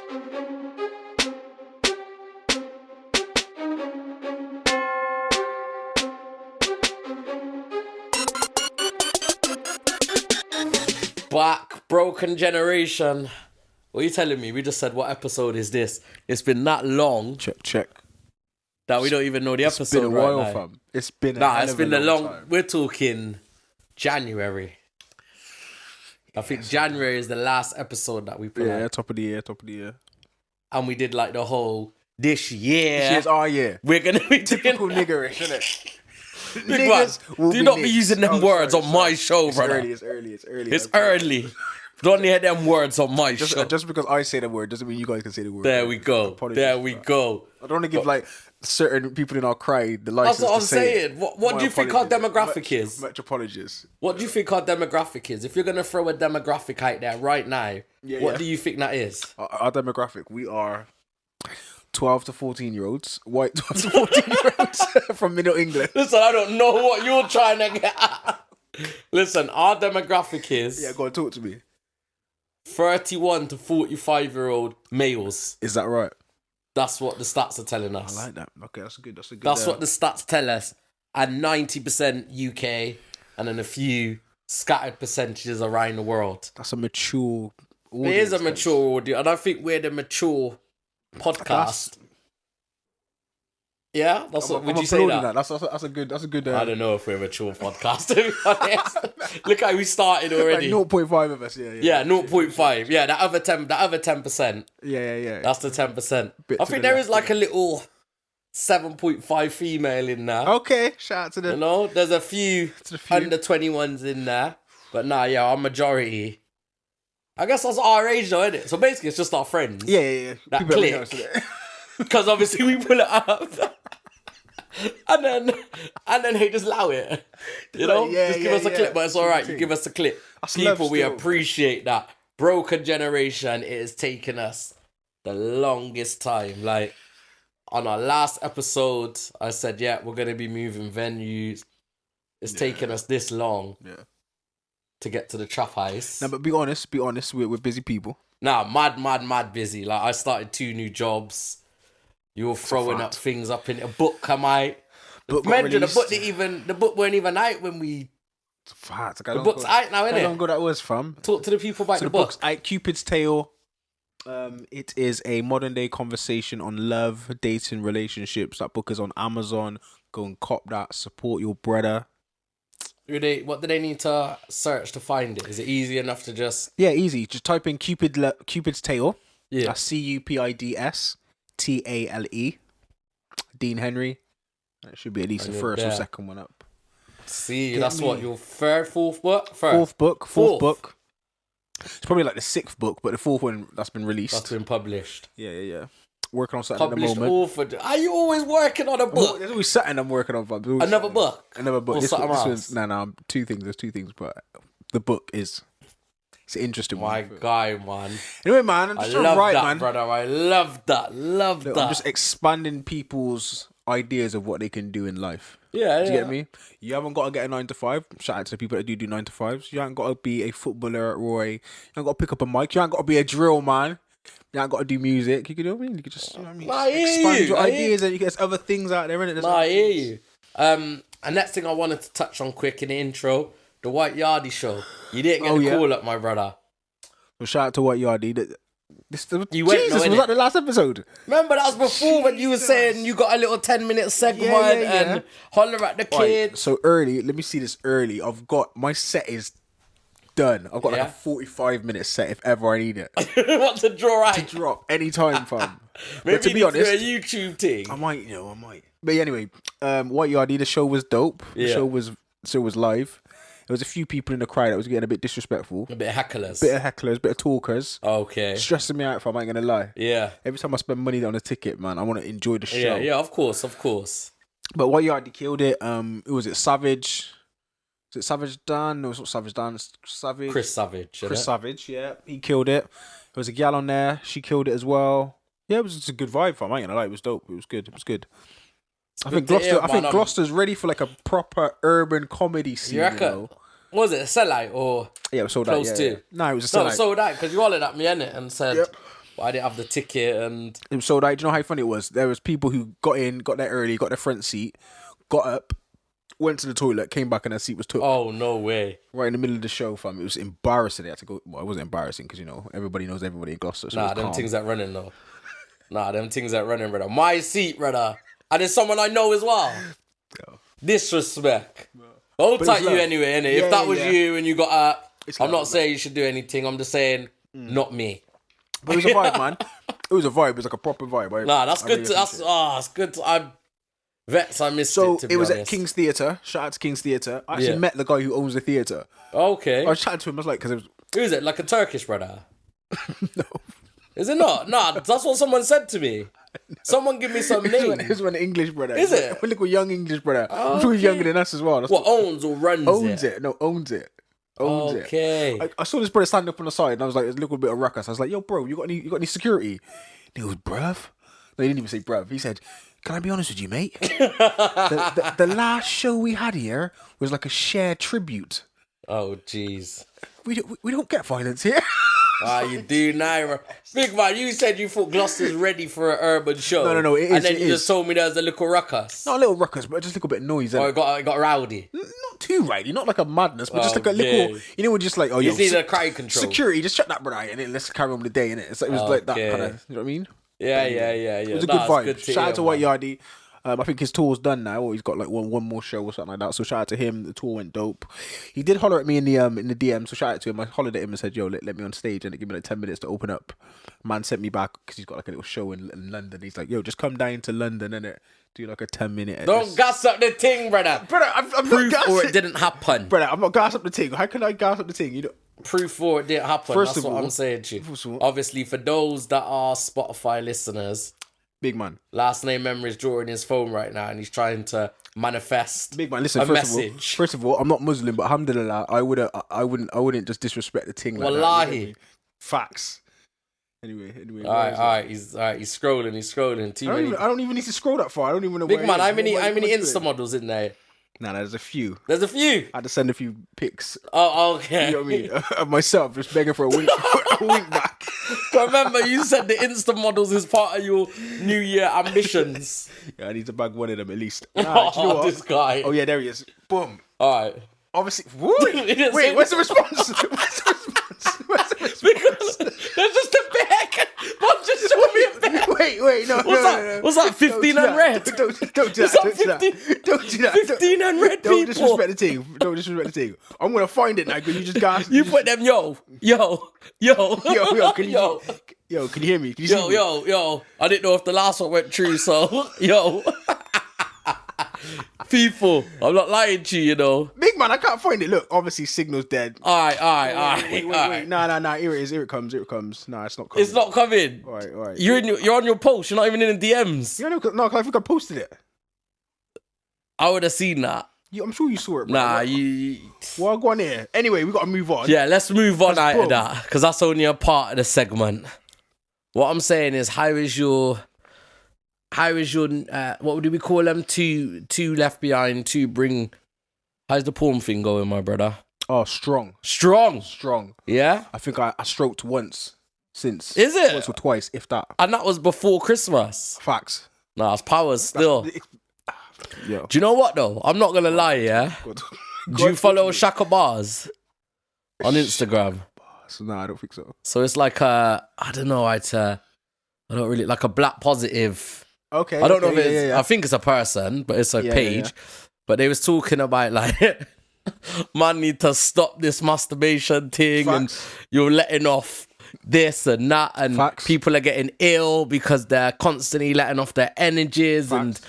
Black broken generation. What are you telling me? We just said, what episode is this? It's been that long. Check. That we don't even know the episode. It's been a while, fam. It's been a long time. We're talking January. I think January is the last episode that we put out. Yeah, top of the year. And we did like the whole this year. This year's our year. We're gonna be typical niggerish, isn't it? Niggas, do not be using them words on my show, brother. It's early. It's early. Don't hear them words on my show. Just because I say the word doesn't mean you guys can say the word. There we go. There we go. I don't want to give like certain people in our crowd the license. That's what I'm saying. What do you think our demographic is? Much apologies. What do you think our demographic is? If you're gonna throw a demographic out there right now, what do you think that is? Our demographic, we are 12 to 14-year-olds, white 12 to 14-year-olds from Middle England. Listen, I don't know what you're trying to get at. Listen, our demographic is... Yeah, go on, talk to me. 31 to 45-year-old males. Is that right? That's what the stats are telling us. I like that. Okay, that's good. That's what the stats tell us. And 90% UK, and then a few scattered percentages around the world. That's a mature audience. It is a mature audience, and I think we're the mature podcast. Yeah, that's what. Would you say that? That's a good. I don't know if we're a mature podcast. To be honest, look how we started already. Like 0.5 of us. Yeah, 0.5. Yeah, that other 10%. Yeah. That's the 10%. I think there is like a little 7.5 female in there. Okay, shout out to them. You know, there's a few under 21s in there, but our majority. I guess that's our age though, isn't it? So basically, it's just our friends. Yeah. That people click. Because obviously we pull it up. and then they just allow it. You know? Just give us a clip, but it's alright. You give us a clip. People, we appreciate that. Broken generation, it has taken us the longest time. Like, on our last episode, I said, we're going to be moving venues. It's taken us this long. Yeah. To get to the trap house. No, but be honest, we're busy people. Nah, mad busy. Like, I started 2 new jobs. You were throwing up things up in a book, come out. Remember, the book weren't even out when we... Fact. The book's out now, innit? How long ago that was, fam? Talk to the people about the book. Book's out, Cupid's Tale. It is a modern day conversation on love, dating, relationships. That book is on Amazon. Go and cop that. Support your brother. What do they need to search to find it? Is it easy enough to just... Yeah, easy. Just type in Cupid's Tale. Yeah. That's CUPIDS TALE. Dean Henry. That should be at least the first or second one up. See, that's what, your fourth book? Fourth book. It's probably like the 6th book, but the 4th one that's been released. That's been published. Yeah. Working on something at the moment. Author. Are you always working on a book? There's always something I'm working on. Another book? Or something else? No, 2 things. There's 2 things, but the book is... It's an interesting one. My guy, man. Anyway, man, I'm just trying to write, man. Brother. I love that. I'm just expanding people's ideas of what they can do in life. Yeah. Do you get me? You haven't got to get a 9 to 5. Shout out to the people that do 9 to 5s. You ain't got to be a footballer at Roy. You ain't got to pick up a mic. You ain't got to be a drill man. You ain't got to do music. You can do what I mean. You can just, expand your ideas, and you get other things out there, innit? I hear you. And next thing I wanted to touch on quick in the intro, the White Yardie show. You didn't get a call up, my brother. Well, shout out to White Yardie. Was that the last episode? Remember, that was before when you were saying you got a little 10-minute segment and holler at the kid. Right, so early, let me see this early. My set is done. I've got like a 45-minute set if ever I need it. What to draw out? To drop anytime, fam. Maybe to be honest, a YouTube thing. I might. But anyway, White Yardie, the show was dope. The show was live. There was a few people in the crowd that was getting a bit disrespectful. A bit of hecklers. Bit of talkers. Okay. Stressing me out if I ain't going to lie. Yeah. Every time I spend money on a ticket, man, I want to enjoy the show. Yeah, of course. But White Yardie killed it. Who was it? Savage? Was it Savage Dan? No, it's not Savage Dan. It's Savage. Chris Savage, yeah. He killed it. There was a gal on there. She killed it as well. Yeah, it was just a good vibe, fam. I ain't going to lie. It was dope. It was good. I think Gloucester's ready for like a proper urban comedy scene. You reckon? Was it a sellout or? Yeah, it was sold close out. To? No, it was a sellout. No, sold out because you hollered at me, innit, and said but I didn't have the ticket and... So, like, do you know how funny it was? There was people who got there early, got their front seat, got up, went to the toilet, came back and their seat was took. Oh, no way. Right in the middle of the show, fam. It was embarrassing. They had to go... Well, it wasn't embarrassing because, everybody knows everybody in Gloucester. So them things that running, though. Them things that running, brother. My seat, brother. And it's someone I know as well. Yo. Disrespect. Hold tight you anyway, innit? If that was you and you got up, I'm not saying you should do anything. I'm just saying, not me. But it was a vibe, man. It was a vibe. It was like a proper vibe. That's good. That's good. I'm vets. I missed it. To be honest. At King's Theatre. Shout out to King's Theatre. I actually met the guy who owns the theatre. Okay. I was chatting to him. I was like, because it was. Who is it? Like a Turkish brother? No. Is it not? Nah, that's what someone said to me. No. Someone give me some name. It's an English brother. Is it? A little young English brother. Oh, I'm sure he's younger than us as well. Owns or runs it? Owns it. No, owns it. Okay. I saw this brother standing up on the side and I was like, there's a little bit of ruckus. I was like, yo, bro, you got any security? And he goes, bruv. No, he didn't even say bruv. He said, can I be honest with you, mate? the last show we had here was like a shared tribute. Oh, jeez. We don't get violence here. You do now. Big man, you said you thought Gloucester's ready for an urban show. No, it is. And then you just told me there was a little ruckus. Not a little ruckus, but just a little bit of noise. It got rowdy. Not too rowdy, not like a madness, but just like a little, we're just like, you need a crowd control. Security, just shut that brother out and then let's carry on with the day, innit? It was like that kind of, you know what I mean? Yeah. It was a good vibe. Shout out to White Yardie. I think his tour's done now, or he's got like one more show or something like that. So shout out to him. The tour went dope. He did holler at me in the DM. So shout out to him. I hollered at him and said, "Yo, let me on stage," and it gave me like 10 minutes to open up. Man sent me back because he's got like a little show in London. He's like, "Yo, just come down to London and do like a 10-minute." Don't gas up the thing, brother. Brother, I'm proof not or it didn't happen. Brother, I'm not gas up the thing. How can I gas up the thing? Proof or it didn't happen. That's what I'm saying to you. Obviously, for those that are Spotify listeners. Big man. Last name memory is drawing his phone right now and he's trying to manifest Big man, listen, first of all, I'm not Muslim, but alhamdulillah, I wouldn't just disrespect the thing like Wallahi. That. Facts. Anyway. Alright, he's scrolling. I don't even need to scroll that far. I don't even know. Big man, how many Insta models in there? Nah, there's a few. I had to send a few pics. Oh, okay. You know what I mean? Of myself, just begging for a wink back. Remember, you said the Insta models is part of your New Year ambitions. Yeah, I need to bag one of them at least. You know what? This guy. Oh yeah, there he is. Boom. All right. Obviously. Wait, where's the response? Because there's just a bag. Mom just showed me a bag. Wait, no. What's that? 15 unread. Don't do that. Don't do that. 15 unread people. Don't disrespect the team. I'm gonna find it now because you just got. You put them, yo. Can you hear me? Can you see me? Yo. I didn't know if the last one went true, so yo. People, I'm not lying to you, Big man, I can't find it. Look, obviously signal's dead. All right. Wait. Nah. Here it comes. Nah, it's not coming. It's not coming. All right. You're on your post. You're not even in the DMs. No, because I think I posted it. I would have seen that. I'm sure you saw it, bro. Nah, you... Well, go on here. Anyway, we got to move on. Yeah, let's move on out of that, because that's only a part of the segment. What I'm saying is, how is your what do we call them? Two left behind, two bring... How's the porn thing going, my brother? Oh, strong. Yeah? I think I stroked once since. Is it? Once or twice, if that. And that was before Christmas. Facts. Nah, it's powers still. Do you know what, though? I'm not going to lie, yeah? Do you follow Shaka Bars on Instagram? No, I don't think so. So it's like I don't really, like a black positive... Okay. I don't know if it's... I think it's a person, but it's a page. Yeah. But they was talking about, like, man need to stop this masturbation thing. Facts. And you're letting off this and that. And Facts. People are getting ill because they're constantly letting off their energies. Facts.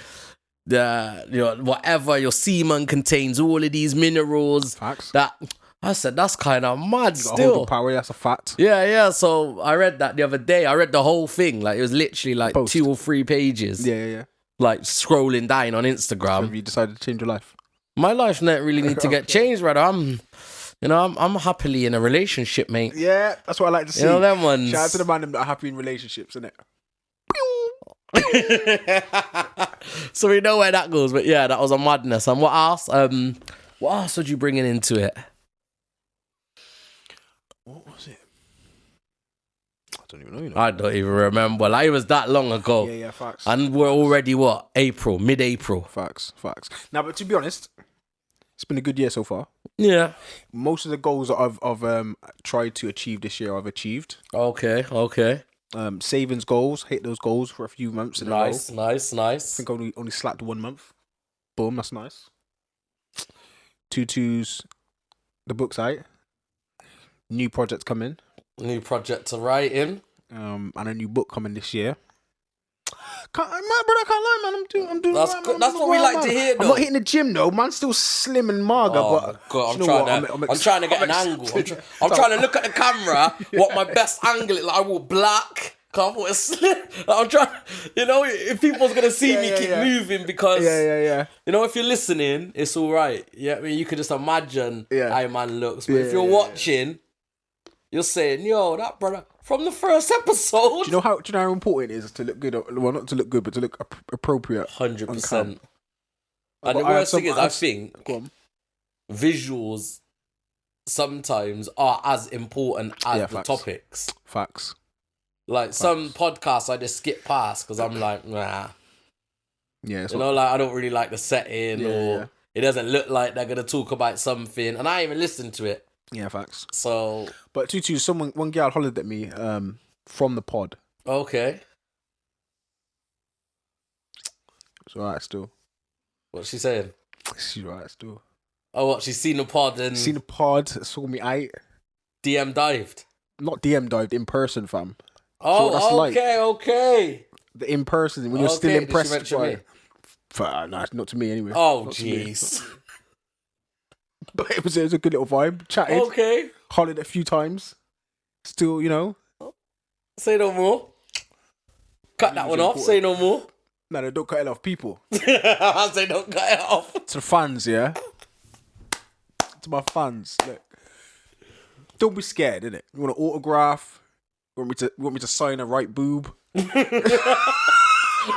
And whatever, your semen contains all of these minerals. Facts. That... I said, that's kind of mad you still. Hold the power, that's a fact. Yeah. So I read that the other day. I read the whole thing. Like, it was literally like 2 or 3 pages. Yeah. Like, scrolling down on Instagram. So have you decided to change your life? My life don't really need to get changed, brother. I'm happily in a relationship, mate. Yeah, that's what I like to see. You know them ones. Shout out to the man that are happy in relationships, innit? So we know where that goes. But yeah, that was a madness. And what else? What else would you bring into it? What was it? don't even know. You know. I don't even remember. Like, it was that long ago. Yeah, facts. And we're already, what? Mid-April. Facts. Now, but to be honest, it's been a good year so far. Yeah. Most of the goals that I've tried to achieve this year, I've achieved. Okay. Savings goals, hit those goals for a few months in a row. Nice. I think I only slacked 1 month. Boom, that's nice. 2-2s, the book's out. New projects coming. New project to write in. And a new book coming this year. I can't lie, man. I'm doing that's right, good. That's what we like to hear, though. I'm not hitting the gym, though. Man's still slim and mager, but... God, I'm trying to get an angle. I'm trying to look at the camera, what my best angle is. Like, I walk black, can't put a slip. I'm trying... You know, if people's going to see me keep moving because... Yeah. You know, if you're listening, it's all right. Yeah, I mean, you could just imagine how man looks. But if you're watching, you're saying, yo, that brother... From the first episode. Do you know how important it is to look good? Well, not to look good, but to look appropriate. 100%. And the worst thing is, I think visuals sometimes are as important as the topics. Facts. Like some podcasts I just skip past because I'm like, nah. Yeah. You know, like I don't really like the setting or it doesn't look like they're going to talk about something. And I ain't even listen to it. Yeah, facts. So, but 2-2, one girl hollered at me from the pod. Okay. It's alright still. What's she saying? She's alright still. Oh, what? She's seen the pod and... Seen the pod, saw me out. DM dived? Not DM dived, in person, fam. Oh, okay. The in person, when you're still impressed by... Nah, not to me anyway. Oh, jeez. But it was a good little vibe. Chatted. Okay. Hollered a few times. Still, you know. Say no more. Cut that one off. Say no more. No, don't cut it off, people. I say don't cut it off. To the fans, yeah? To my fans. Look. Don't be scared, innit? You want an autograph? You want me to sign a right boob?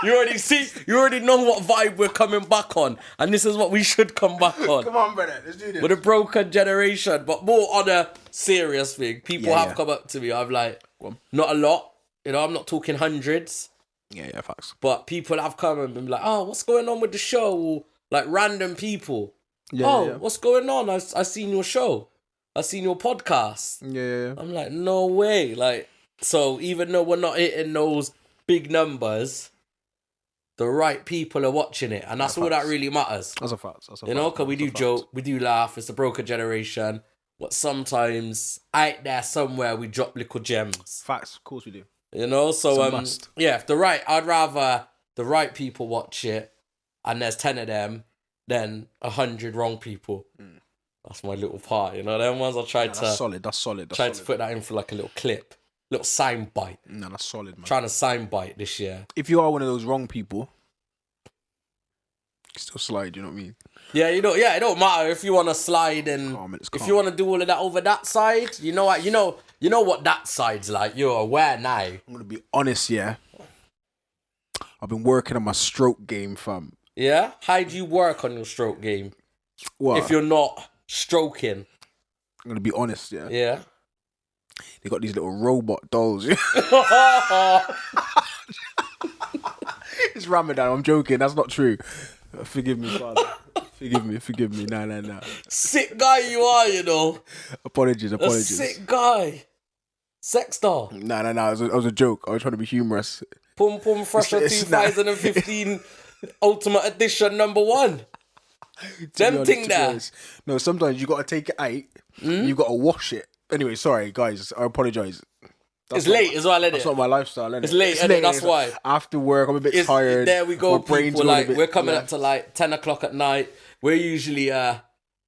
You already know what vibe we're coming back on, and this is what we should come back on. Come on, brother, let's do this. With a broken generation, but more on a serious thing. People have come up to me. I'm like, not a lot. You know, I'm not talking hundreds. Yeah, facts. But people have come and been like, oh, what's going on with the show? Or, like random people. What's going on? I seen your show. I seen your podcast. Yeah. I'm like, no way. Like, so even though we're not hitting those big numbers, the right people are watching it, and that's all that really matters. That's a fact. You know, because we do joke, we do laugh. It's a broken generation. But sometimes out there somewhere we drop little gems. Facts, of course we do. You know, so if I'd rather the right people watch it, and there's 10 of them, than 100 wrong people. That's my little part. You know, them ones I tried to. That's solid. That's tried to put that in for like a little clip. Little sign bite. No, that's solid, man. Trying to sign bite this year. If you are one of those wrong people, you still slide, you know what I mean? Yeah, it don't matter if you want to slide and if you want to do all of that over that side, you know what, you know what that side's like. You're aware now. I'm gonna be honest, yeah. I've been working on my stroke game, fam. Yeah? How do you work on your stroke game? What? If you're not stroking. I'm gonna be honest, yeah. Yeah. They got these little robot dolls. It's Ramadan. I'm joking. That's not true. Forgive me, Father. Forgive me. Nah. Sick guy you are, you know. Apologies. A sick guy. Sex doll. Nah. It was a joke. I was trying to be humorous. Pum Pum Fresher 2015 Ultimate Edition #1. Them thing there. No, sometimes you gotta take it out. You gotta wash it. Anyway, sorry guys, I apologise. It's late as well, isn't it? That's not my lifestyle, innit? It's late, innit? That's why. After work, I'm a bit tired. There we go, people. Like, we're coming up to like 10 o'clock at night. We're usually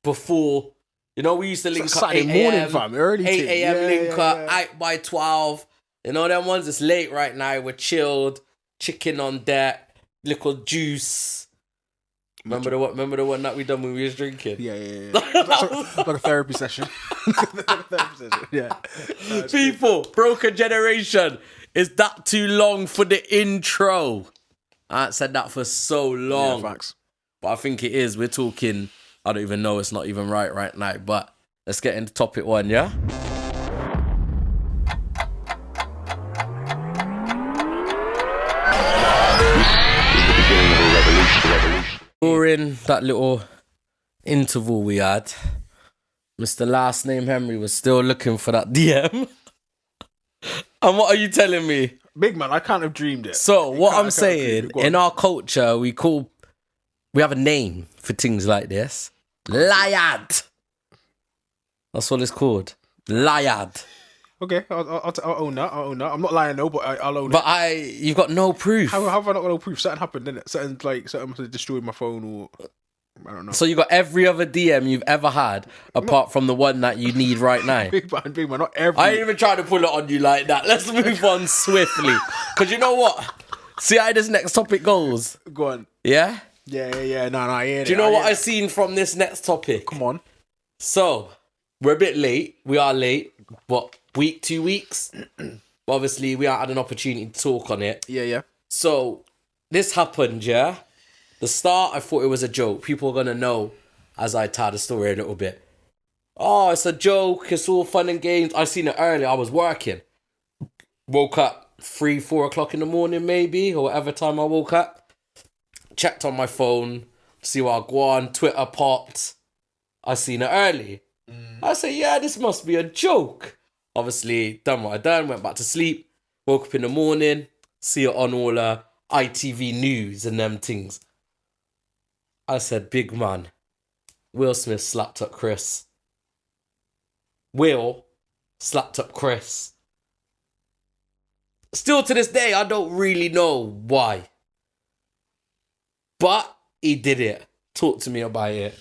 before, you know, we used to link up 8 morning, fam. Early 8 a.m. link up, 8 by 12. You know, them ones, it's late right now. We're chilled, chicken on deck, little juice. Remember the one that we done when we was drinking? Yeah. like a therapy session. Yeah. People, broken generation. Is that too long for the intro? I ain't said that for so long. Yeah, facts. But I think it is. We're talking, I don't even know, it's not even right now. But let's get into topic 1, yeah? During that little interval we had, Mr. Last Name Henry was still looking for that DM. And what are you telling me? Big man, I can't have dreamed it. So what I'm saying, in our culture, we have a name for things like this. Liad. That's what it's called. Liad. Okay, I'll own that. I'm not lying though, but I'll own it. But you've got no proof. How have I not got no proof? Something happened, didn't it? Something destroyed my phone, or I don't know. So you got every other DM you've ever had, apart from the one that you need right now. Big man, not every. I ain't even trying to pull it on you like that. Let's move on swiftly. Because you know what? See how this next topic goes? Go on. Yeah? Yeah. No, I hear it. Do you know what I've seen from this next topic? Come on. So, we're a bit late. We are late. What, 2 weeks? But obviously, we haven't had an opportunity to talk on it. Yeah. So, this happened, yeah? The start, I thought it was a joke. People are going to know as I tell the story a little bit. Oh, it's a joke. It's all fun and games. I seen it early. I was working. Woke up 3-4 o'clock in the morning, maybe, or whatever time I woke up. Checked on my phone, see what I go on. Twitter popped. I seen it early. I said, yeah, this must be a joke. Obviously, done what I done, went back to sleep. Woke up in the morning, see it on all ITV News and them things. I said, big man, Will Smith slapped up Chris. Will slapped up Chris. Still to this day, I don't really know why. But he did it. Talk to me about it.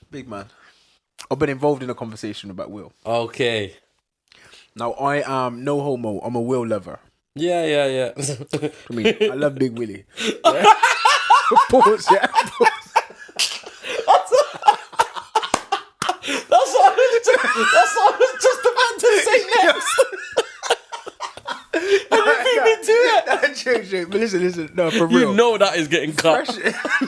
Big man. I've been involved in a conversation about Will. Okay. Now, I am no homo. I'm a Will lover. Yeah. I mean, I love Big Willie. Yeah? Pause, yeah. That's what I was just about to say next. And you beat me to it. But listen. No, for real. You know that is getting cut.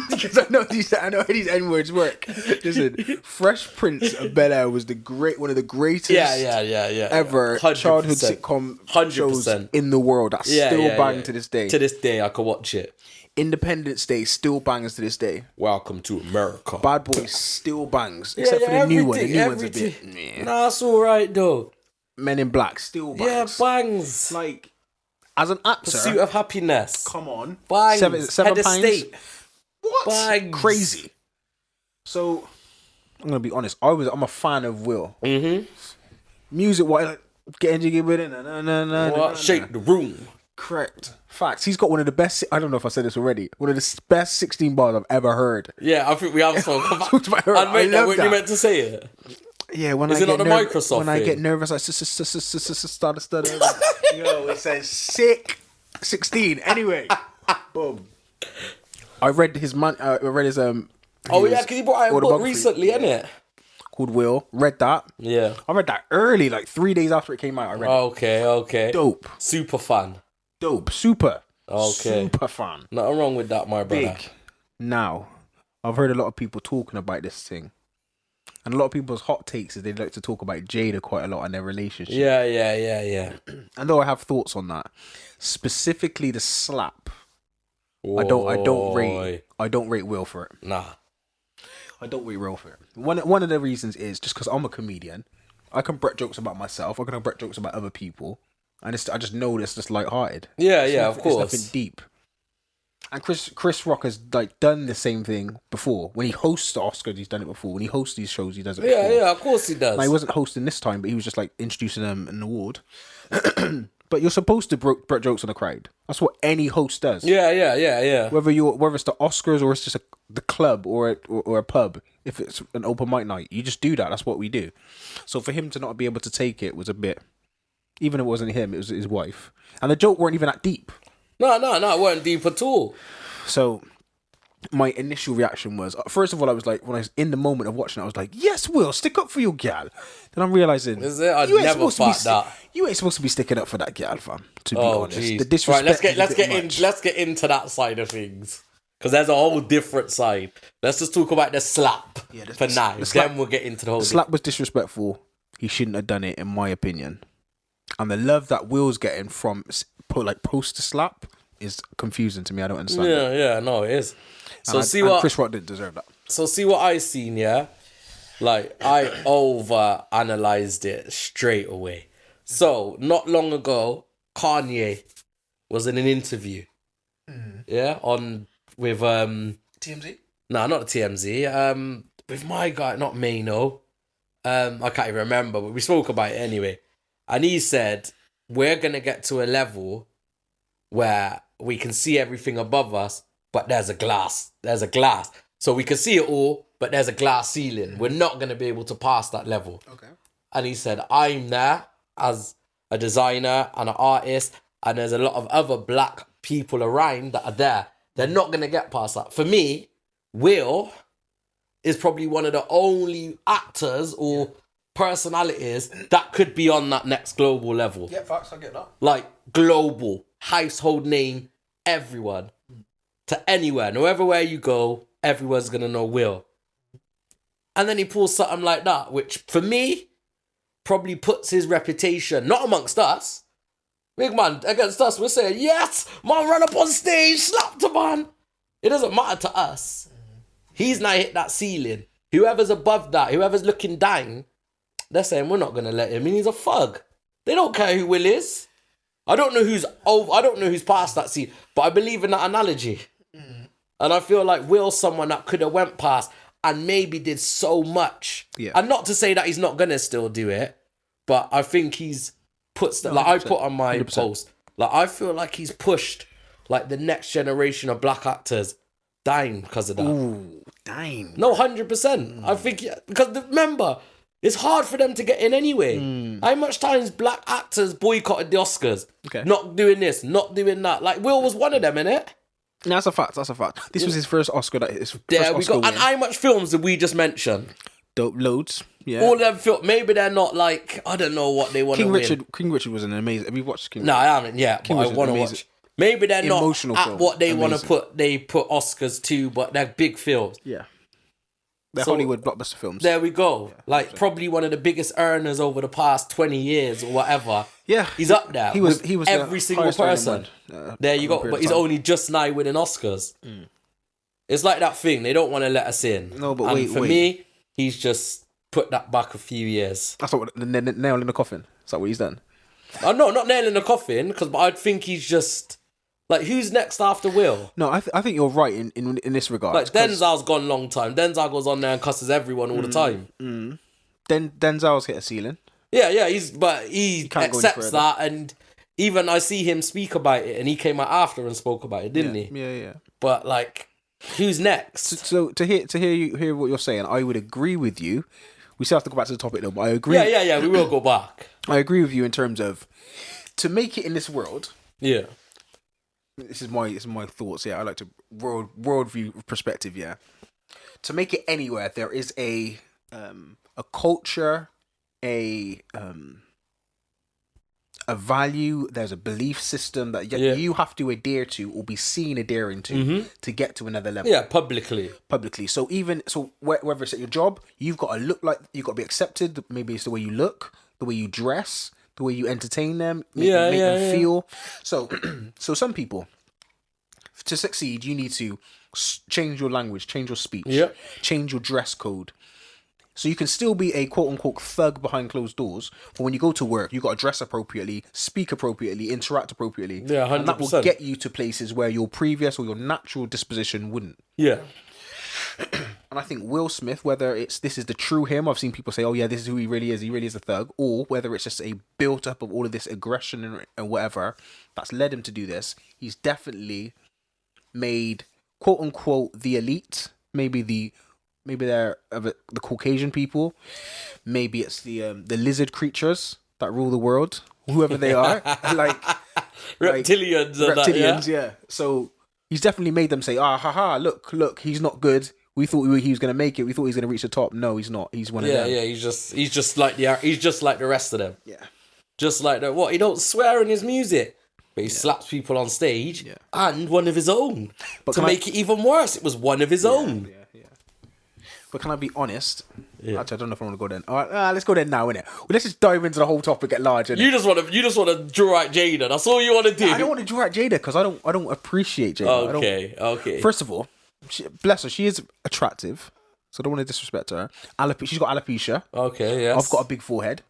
Because I know these N-words work. Listen, Fresh Prince of Bel-Air was one of the greatest ever 100%. childhood sitcom 100%. shows in the world that still bang to this day. To this day, I could watch it. Independence Day still bangs to this day. Welcome to America. Bad Boys still bangs. Except for the new one. The new one's a bit... Nah, it's alright though. Men in Black still bangs. Yeah, bangs. Like, as an actor... Pursuit of Happiness. Come on. Bangs. Seven Head of Pines. State. What? Bangs. Crazy. So, I'm going to be honest. I'm a fan of Will. Mm-hmm. Music, what? Like, getting jiggy with it. Shake the room. Correct. Facts. He's got one of the best... I don't know if I said this already. One of the best 16 bars I've ever heard. Yeah, I think we have spoken about it. I love when you meant to say it. Yeah, when Is it not the Microsoft when thing? I get nervous, I start stuttering. Yo, it says sick 16. Anyway, boom. I read his Oh yeah, because he brought out a book recently, innit? Called Will. Read that. Yeah. I read that early, like 3 days after it came out. I read it. Okay. Dope. Super fan. Dope. Super. Okay. Super fan. Nothing wrong with that, my brother. Big. Now, I've heard a lot of people talking about this thing. And a lot of people's hot takes is they like to talk about Jada quite a lot and their relationship. Yeah. And though I have thoughts on that, specifically the slap, I don't rate Will for it. Nah, I don't rate Will for it. One of the reasons is just because I'm a comedian. I can break jokes about myself. I can break jokes about other people, and I just know it's just lighthearted. Yeah, of course. It's nothing deep. And Chris Rock has like done the same thing before. When he hosts the Oscars, he's done it before. When he hosts these shows, he does it before. Yeah, of course he does. Now, he wasn't hosting this time, but he was just like introducing them an award. But you're supposed to break jokes on the crowd. That's what any host does. Yeah. Whether it's the Oscars or it's just the club or a pub, if it's an open mic night, you just do that. That's what we do. So for him to not be able to take it was a bit. Even if it wasn't him, it was his wife, and the joke weren't even that deep. No, it weren't deep at all. So my initial reaction was, first of all, I was like, when I was in the moment of watching it, I was like, yes, Will, stick up for your gal. Then I'm realising, is it? I'd never thought that. You ain't supposed to be sticking up for that gal, fam. To be honest, geez. the disrespect. Right, let's get into that side of things, because there's a whole different side. Let's just talk about the slap for now. Then we'll get into the whole. The slap was disrespectful. He shouldn't have done it, in my opinion. And the love that Will's getting from post the slap is confusing to me. I don't understand. Yeah, no, it is. So Chris Rock didn't deserve that. So see what I seen, yeah? Like, I over-analysed it straight away. So, not long ago, Kanye was in an interview. Yeah? With, TMZ? No, not the TMZ. With my guy, not Mano. I can't even remember, but we spoke about it anyway. And he said, we're going to get to a level where we can see everything above us, but there's a glass. So we can see it all, but there's a glass ceiling. We're not going to be able to pass that level. Okay. And he said, I'm there as a designer and an artist, and there's a lot of other black people around that are there. They're not going to get past that. For me, Will is probably one of the only actors or personalities that could be on that next global level. Yeah, facts, I get that. Like, global, household name, everyone. To anywhere, no matter where you go, everyone's going to know Will. And then he pulls something like that, which, for me, probably puts his reputation, not amongst us. Big man, against us, we're saying, yes, man, run up on stage, slap the man. It doesn't matter to us. He's now hit that ceiling. Whoever's above that, whoever's looking down, they're saying, we're not going to let him in. He's a thug. They don't care who Will is. I don't know who's over. I don't know who's past that ceiling, but I believe in that analogy. And I feel like Will's someone that could have went past and maybe did so much. Yeah. And not to say that he's not going to still do it, but I think he's put stuff, like I put on my 100%. Post, like I feel like he's pushed like the next generation of black actors down because of that. Ooh, dang. No, 100%. I think, because remember, it's hard for them to get in anyway. How much times black actors boycotted the Oscars? Okay. Not doing this, not doing that. Like Will was one of them, innit? No, that's a fact. This was his first Oscar. And how much films did we just mention? Dope, loads. Yeah. All them films. Maybe they're not like, I don't know what they want to win. King Richard was an amazing. Have you watched King? No, I haven't yet. But I want to watch. Maybe they're not at what they want to put. They put Oscars to, but they're big films. Yeah. They're Hollywood blockbuster films. There we go. Yeah, like probably one of the biggest earners over the past 20 years or whatever. Yeah. He's up there. He was every single person. There you go. But he's only just now winning Oscars. It's like that thing. They don't want to let us in. No, but for me, he's just put that back a few years. That's what the nail in the coffin. Is that what he's done? No, not nail in the coffin, because I think he's just... Like, who's next after Will? No, I think you're right in this regard. Like, Denzel's gone long time. Denzel goes on there and cusses everyone all the time. Denzel's hit a ceiling. Yeah, he accepts that, and even I see him speak about it, and he came out after and spoke about it, didn't he? Yeah. But, like, who's next? So to hear what you're saying, I would agree with you. We still have to go back to the topic, though, but I agree. Yeah, we will go back. I agree with you in terms of, to make it in this world... Yeah. This is my thoughts. Yeah, I like to worldview perspective. Yeah, to make it anywhere, there is a culture, a value. There's a belief system that you have to adhere to or be seen adhering to to get to another level. Yeah, publicly. So whether it's at your job, you've got to look like you've got to be accepted. Maybe it's the way you look, the way you dress, the way you entertain them, make them feel. So some people, to succeed, you need to change your language, change your speech, change your dress code. So you can still be a quote-unquote thug behind closed doors, but when you go to work, you got to dress appropriately, speak appropriately, interact appropriately. Yeah, 100%. And that will get you to places where your previous or your natural disposition wouldn't. Yeah. And I think Will Smith, whether this is the true him, I've seen people say, oh yeah, this is who he really is a thug, or whether it's just a built up of all of this aggression and whatever that's led him to do this, he's definitely made quote unquote the elite, maybe they're the Caucasian people, maybe it's the lizard creatures that rule the world, whoever they are, reptilians, yeah. So he's definitely made them say, look, he's not good. We thought he was going to make it. We thought he was going to reach the top. No, he's not. He's one of them. Yeah, he's just like the rest of them. Yeah. Just like that. What? He don't swear in his music, but he slaps people on stage and one of his own. But to make it even worse, it was one of his own. Yeah. But can I be honest? Yeah. Actually, I don't know if I want to go there. All right, let's go there now, innit? Well, let's just dive into the whole topic at large. Innit? You just want to draw out Jada. That's all you want to do. I don't want to draw out Jada because I don't appreciate Jada. Okay. First of all, bless her, she is attractive, so I don't want to disrespect her. She's got alopecia. Okay, yes. I've got a big forehead.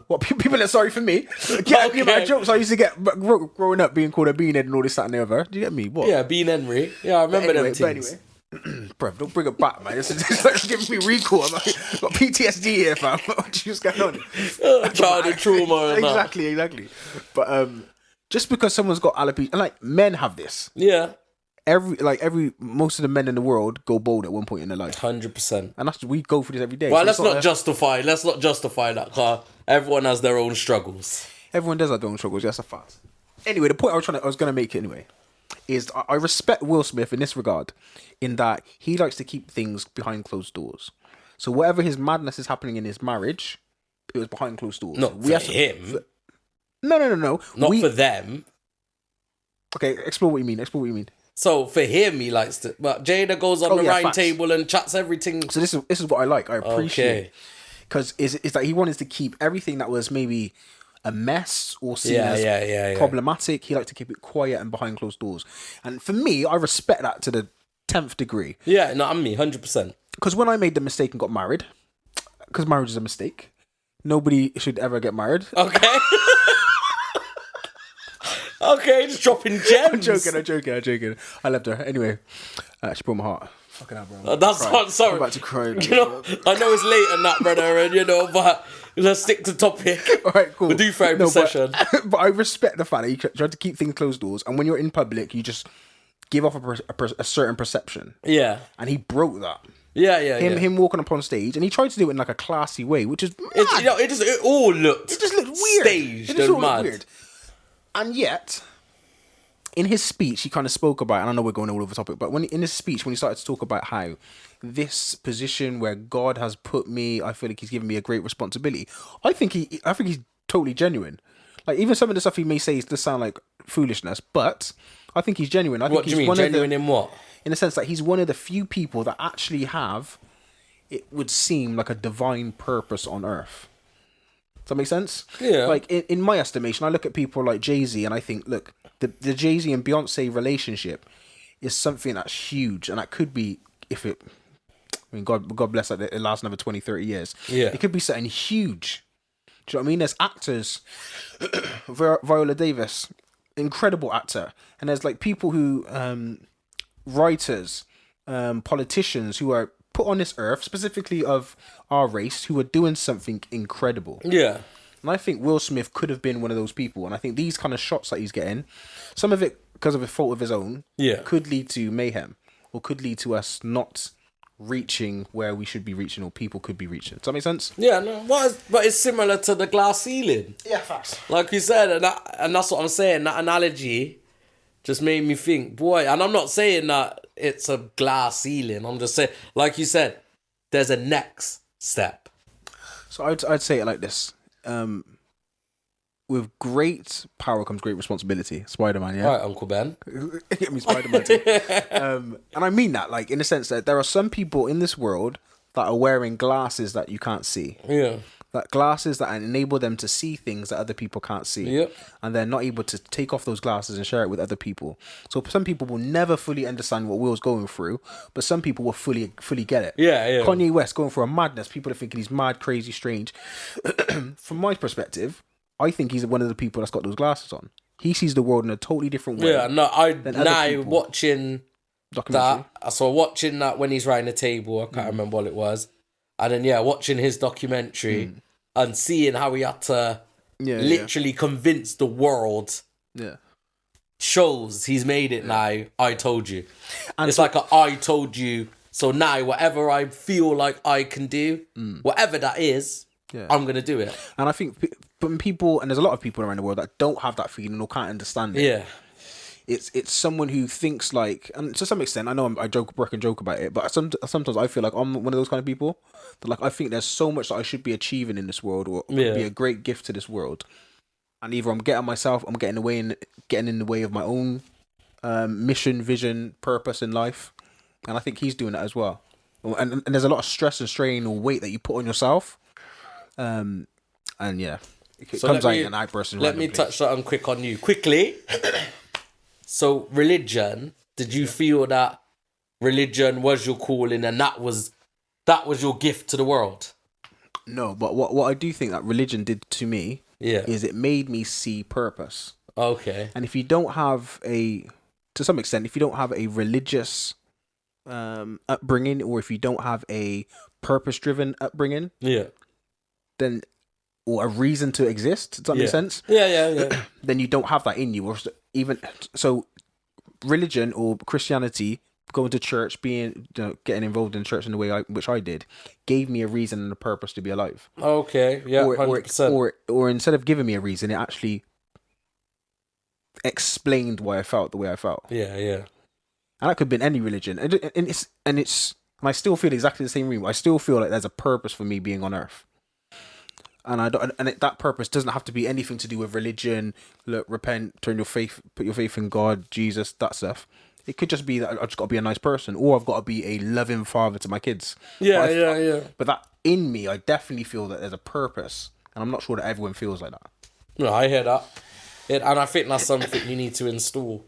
What people are sorry for me? Get me about jokes I used to get growing up, being called a beanhead and all this, that, and the other. Do you get me? What? Yeah, Bean Henry. Yeah, I remember them things. Anyway. Bruv, don't bring it back, man. This is giving me recall. I've got PTSD here, fam. What's going on? Childhood trauma. Exactly. But just because someone's got alopecia, and like men have this. Yeah. Most of the men in the world go bald at one point in their life. 100%. And we go through this every day. Well, let's not justify that, car. Everyone has their own struggles. Everyone does have their own struggles. That's a fact. Anyway, the point I was going to make anyway is I respect Will Smith in this regard, in that he likes to keep things behind closed doors. So whatever his madness is happening in his marriage, it was behind closed doors. Not for him. No. Not for them. Okay, explore what you mean. So for him, he likes to. But Jada goes on the round table and chats everything. So this is what I like. I appreciate, because is that he wanted to keep everything that was maybe a mess or seen as problematic. He liked to keep it quiet and behind closed doors. And for me, I respect that to the 10th degree. Yeah, no, I'm me, 100%. Because when I made the mistake and got married, because marriage is a mistake, nobody should ever get married. Okay. Okay, just dropping gems. I'm joking. I left her. Anyway, she broke my heart. Fucking hell, bro. That's sorry. I'm about to cry. You know, I know it's late and that, brother, and but let's stick to topic. All right, cool. We'll do therapy session. But I respect the fact that you try to keep things closed doors, and when you're in public, you just give off a certain perception. Yeah. And he broke that. Yeah. Him walking up on stage, and he tried to do it in like a classy way, which is mad. It just looked weird. Staged and mad. Weird. And yet, in his speech, he kind of spoke about, and I know we're going all over the topic, but in his speech, when he started to talk about how this position where God has put me, I feel like he's given me a great responsibility. I think he's totally genuine. Like, even some of the stuff he may say does sound like foolishness, but I think he's genuine. What do you mean, genuine in what? In the sense that he's one of the few people that actually have, it would seem like a divine purpose on earth. Does that make sense? Yeah. Like, in my estimation, I look at people like Jay-Z and I think, look, the Jay-Z and Beyonce relationship is something that's huge, and that could be, God bless that, it lasts another 20, 30 years. Yeah. It could be something huge. Do you know what I mean? There's actors, Viola Davis, incredible actor. And there's like people who, writers, politicians who are put on this earth, specifically of our race, who are doing something incredible. Yeah. And I think Will Smith could have been one of those people. And I think these kind of shots that he's getting, some of it because of a fault of his own, could lead to mayhem, or could lead to us not reaching where we should be reaching, or people could be reaching. Does that make sense? Yeah, no. But it's similar to the glass ceiling. Yeah, facts. Like you said, and that's what I'm saying. That analogy just made me think, boy, and I'm not saying that it's a glass ceiling. I'm just saying, like you said, there's a next step. So I'd say it like this. With great power comes great responsibility. Spider-Man, yeah? Right, Uncle Ben. Get me Spider-Man too. And I mean that, like, in the sense that there are some people in this world that are wearing glasses that you can't see. Yeah. Like glasses that enable them to see things that other people can't see. Yep. And they're not able to take off those glasses and share it with other people. So some people will never fully understand what Will's going through, but some people will fully get it. Yeah. Kanye West going through a madness. People are thinking he's mad, crazy, strange. From my perspective, I think he's one of the people that's got those glasses on. He sees the world in a totally different way. Yeah, no, watching that. So watching that when he's riding the table, I can't remember what it was. And then, watching his documentary and seeing how he had to literally convince the world. Yeah. Shows he's made it now. I told you. And it's like I told you. So now, whatever I feel like I can do, whatever that is, I'm going to do it. And I think people, and there's a lot of people around the world that don't have that feeling or can't understand it. Yeah. It's someone who thinks like, and to some extent, I know I joke about it, but sometimes I feel like I'm one of those kind of people that, like, I think there's so much that I should be achieving in this world, or be a great gift to this world, and either I'm getting in the way of my own mission, vision, purpose in life, and I think he's doing that as well. And there's a lot of stress and strain or weight that you put on yourself. And yeah, it comes out in an outburst. Let me touch something quickly. So religion, did you feel that religion was your calling and that was your gift to the world? No, but what I do think that religion did to me is it made me see purpose. Okay. And if you don't have to some extent, if you don't have a religious upbringing, or if you don't have a purpose-driven upbringing, then, or a reason to exist, does that make sense? Yeah. Then you don't have that in you. Or even so, religion or Christianity, going to church, being getting involved in church in the way which I did, gave me a reason and a purpose to be alive. Okay, yeah, 100%. Or instead of giving me a reason, it actually explained why I felt the way I felt. Yeah. And that could have been any religion, and I still feel exactly the same reason. I still feel like there's a purpose for me being on earth. And that purpose doesn't have to be anything to do with religion. Look, repent, put your faith in God, Jesus, that stuff. It could just be that I've just got to be a nice person, or I've got to be a loving father to my kids. Yeah. But that in me, I definitely feel that there's a purpose, and I'm not sure that everyone feels like that. No, I hear that, and I think that's something you need to install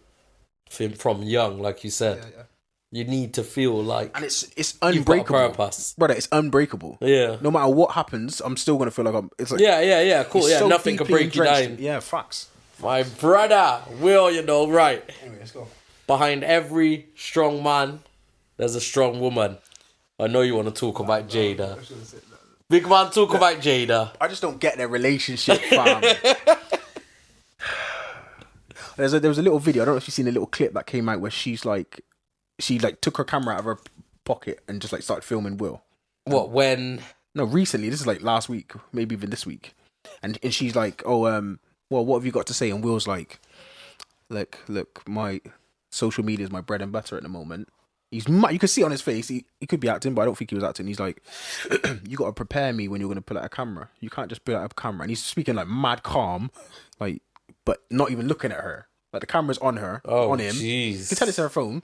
from young, like you said. Yeah. You need to feel like, and it's unbreakable, you've got a purpose, brother. It's unbreakable. Yeah. No matter what happens, I'm still gonna feel like it's like cool. Yeah, so nothing can break you down. Yeah, facts. My brother, Will, right? Anyway, let's go. Behind every strong man, there's a strong woman. I know you want to talk about Jada. Big man, talk about Jada. I just don't get their relationship, fam. There was a little video. I don't know if you've seen a little clip that came out where she took her camera out of her pocket and just like started filming Will. What, when? No, recently. This is like last week, maybe even this week. And she's like, well, what have you got to say? And Will's like, look, my social media is my bread and butter at the moment. He's mad. You can see it on his face. He could be acting, but I don't think he was acting. He's like, you got to prepare me when you're going to pull out a camera. You can't just pull out a camera. And he's speaking like mad calm, like, but not even looking at her. Like the camera's on her, on him. Jeez. You can tell it's her phone.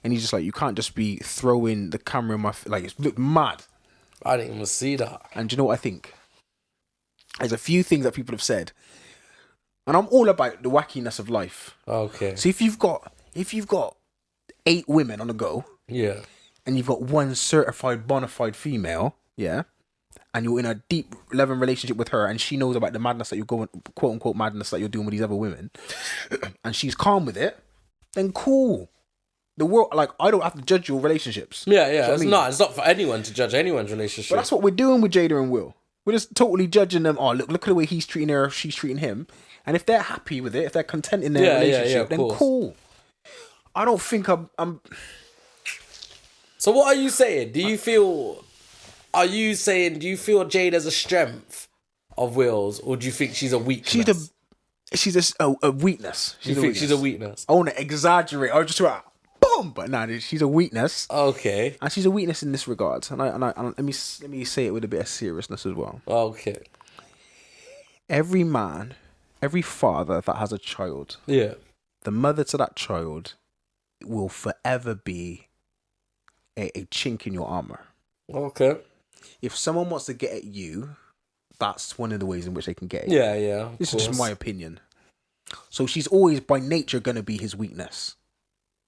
And he's just like, you can't just be throwing the camera in my like, it's look mad. I didn't even see that. And do you know what I think? There's a few things that people have said. And I'm all about the wackiness of life. Okay. So if you've got 8 women on the go, and you've got one certified bona fide female, and you're in a deep loving relationship with her, and she knows about the madness that you're going, quote unquote madness that you're doing with these other women, and she's calm with it, then cool. The world, like, I don't have to judge your relationships. Yeah. It's not for anyone to judge anyone's relationship. But that's what we're doing with Jada and Will. We're just totally judging them. Oh, look at the way he's treating her, she's treating him. And if they're happy with it, if they're content in their relationship, then cool. I don't think I'm. So what are you saying? Do you feel Jada's a strength of Will's, or do you think she's a weakness? She's a weakness. She's a weakness? I want to exaggerate. I was just like, boom, but no, she's a weakness. Okay. And she's a weakness in this regard. And let me say it with a bit of seriousness as well. Okay. Every man, every father that has a child, the mother to that child will forever be a chink in your armor. Okay. If someone wants to get at you, that's one of the ways in which they can get at you. Yeah. This is just my opinion. So she's always by nature gonna be his weakness.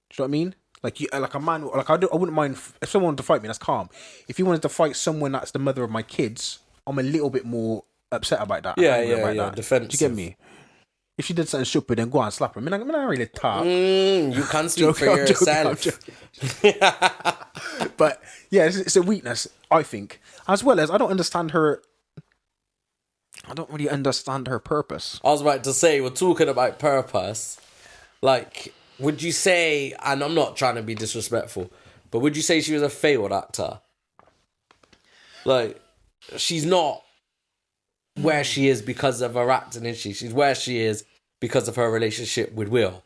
Do you know what I mean? Like a man, like I wouldn't mind if someone wanted to fight me. That's calm. If you wanted to fight someone that's the mother of my kids, I'm a little bit more upset about that. Yeah. Defensive. Do you get me? If she did something stupid, then go and slap her. I mean, I'm not really talk. You can't speak for yourself. But yeah, it's a weakness, I think. As well as I don't really understand her purpose. I was about to say, we're talking about purpose. Like, would you say, and I'm not trying to be disrespectful, but would you say she was a failed actor? Like, she's not where she is because of her acting, is she? She's where she is because of her relationship with Will.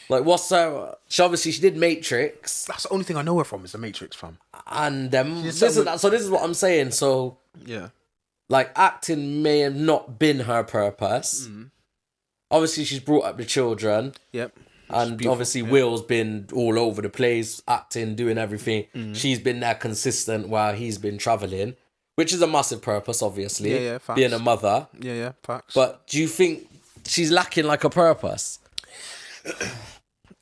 Like, what's her... She did Matrix. That's the only thing I know her from is the Matrix, fam. And this is what I'm saying. So, yeah, like, acting may have not been her purpose. Obviously, she's brought up the children. Yep. And obviously Will's been all over the place, acting, doing everything. She's been there consistent while he's been travelling, which is a massive purpose, obviously. Yeah, facts. Being a mother. Yeah, facts. But do you think she's lacking like a purpose?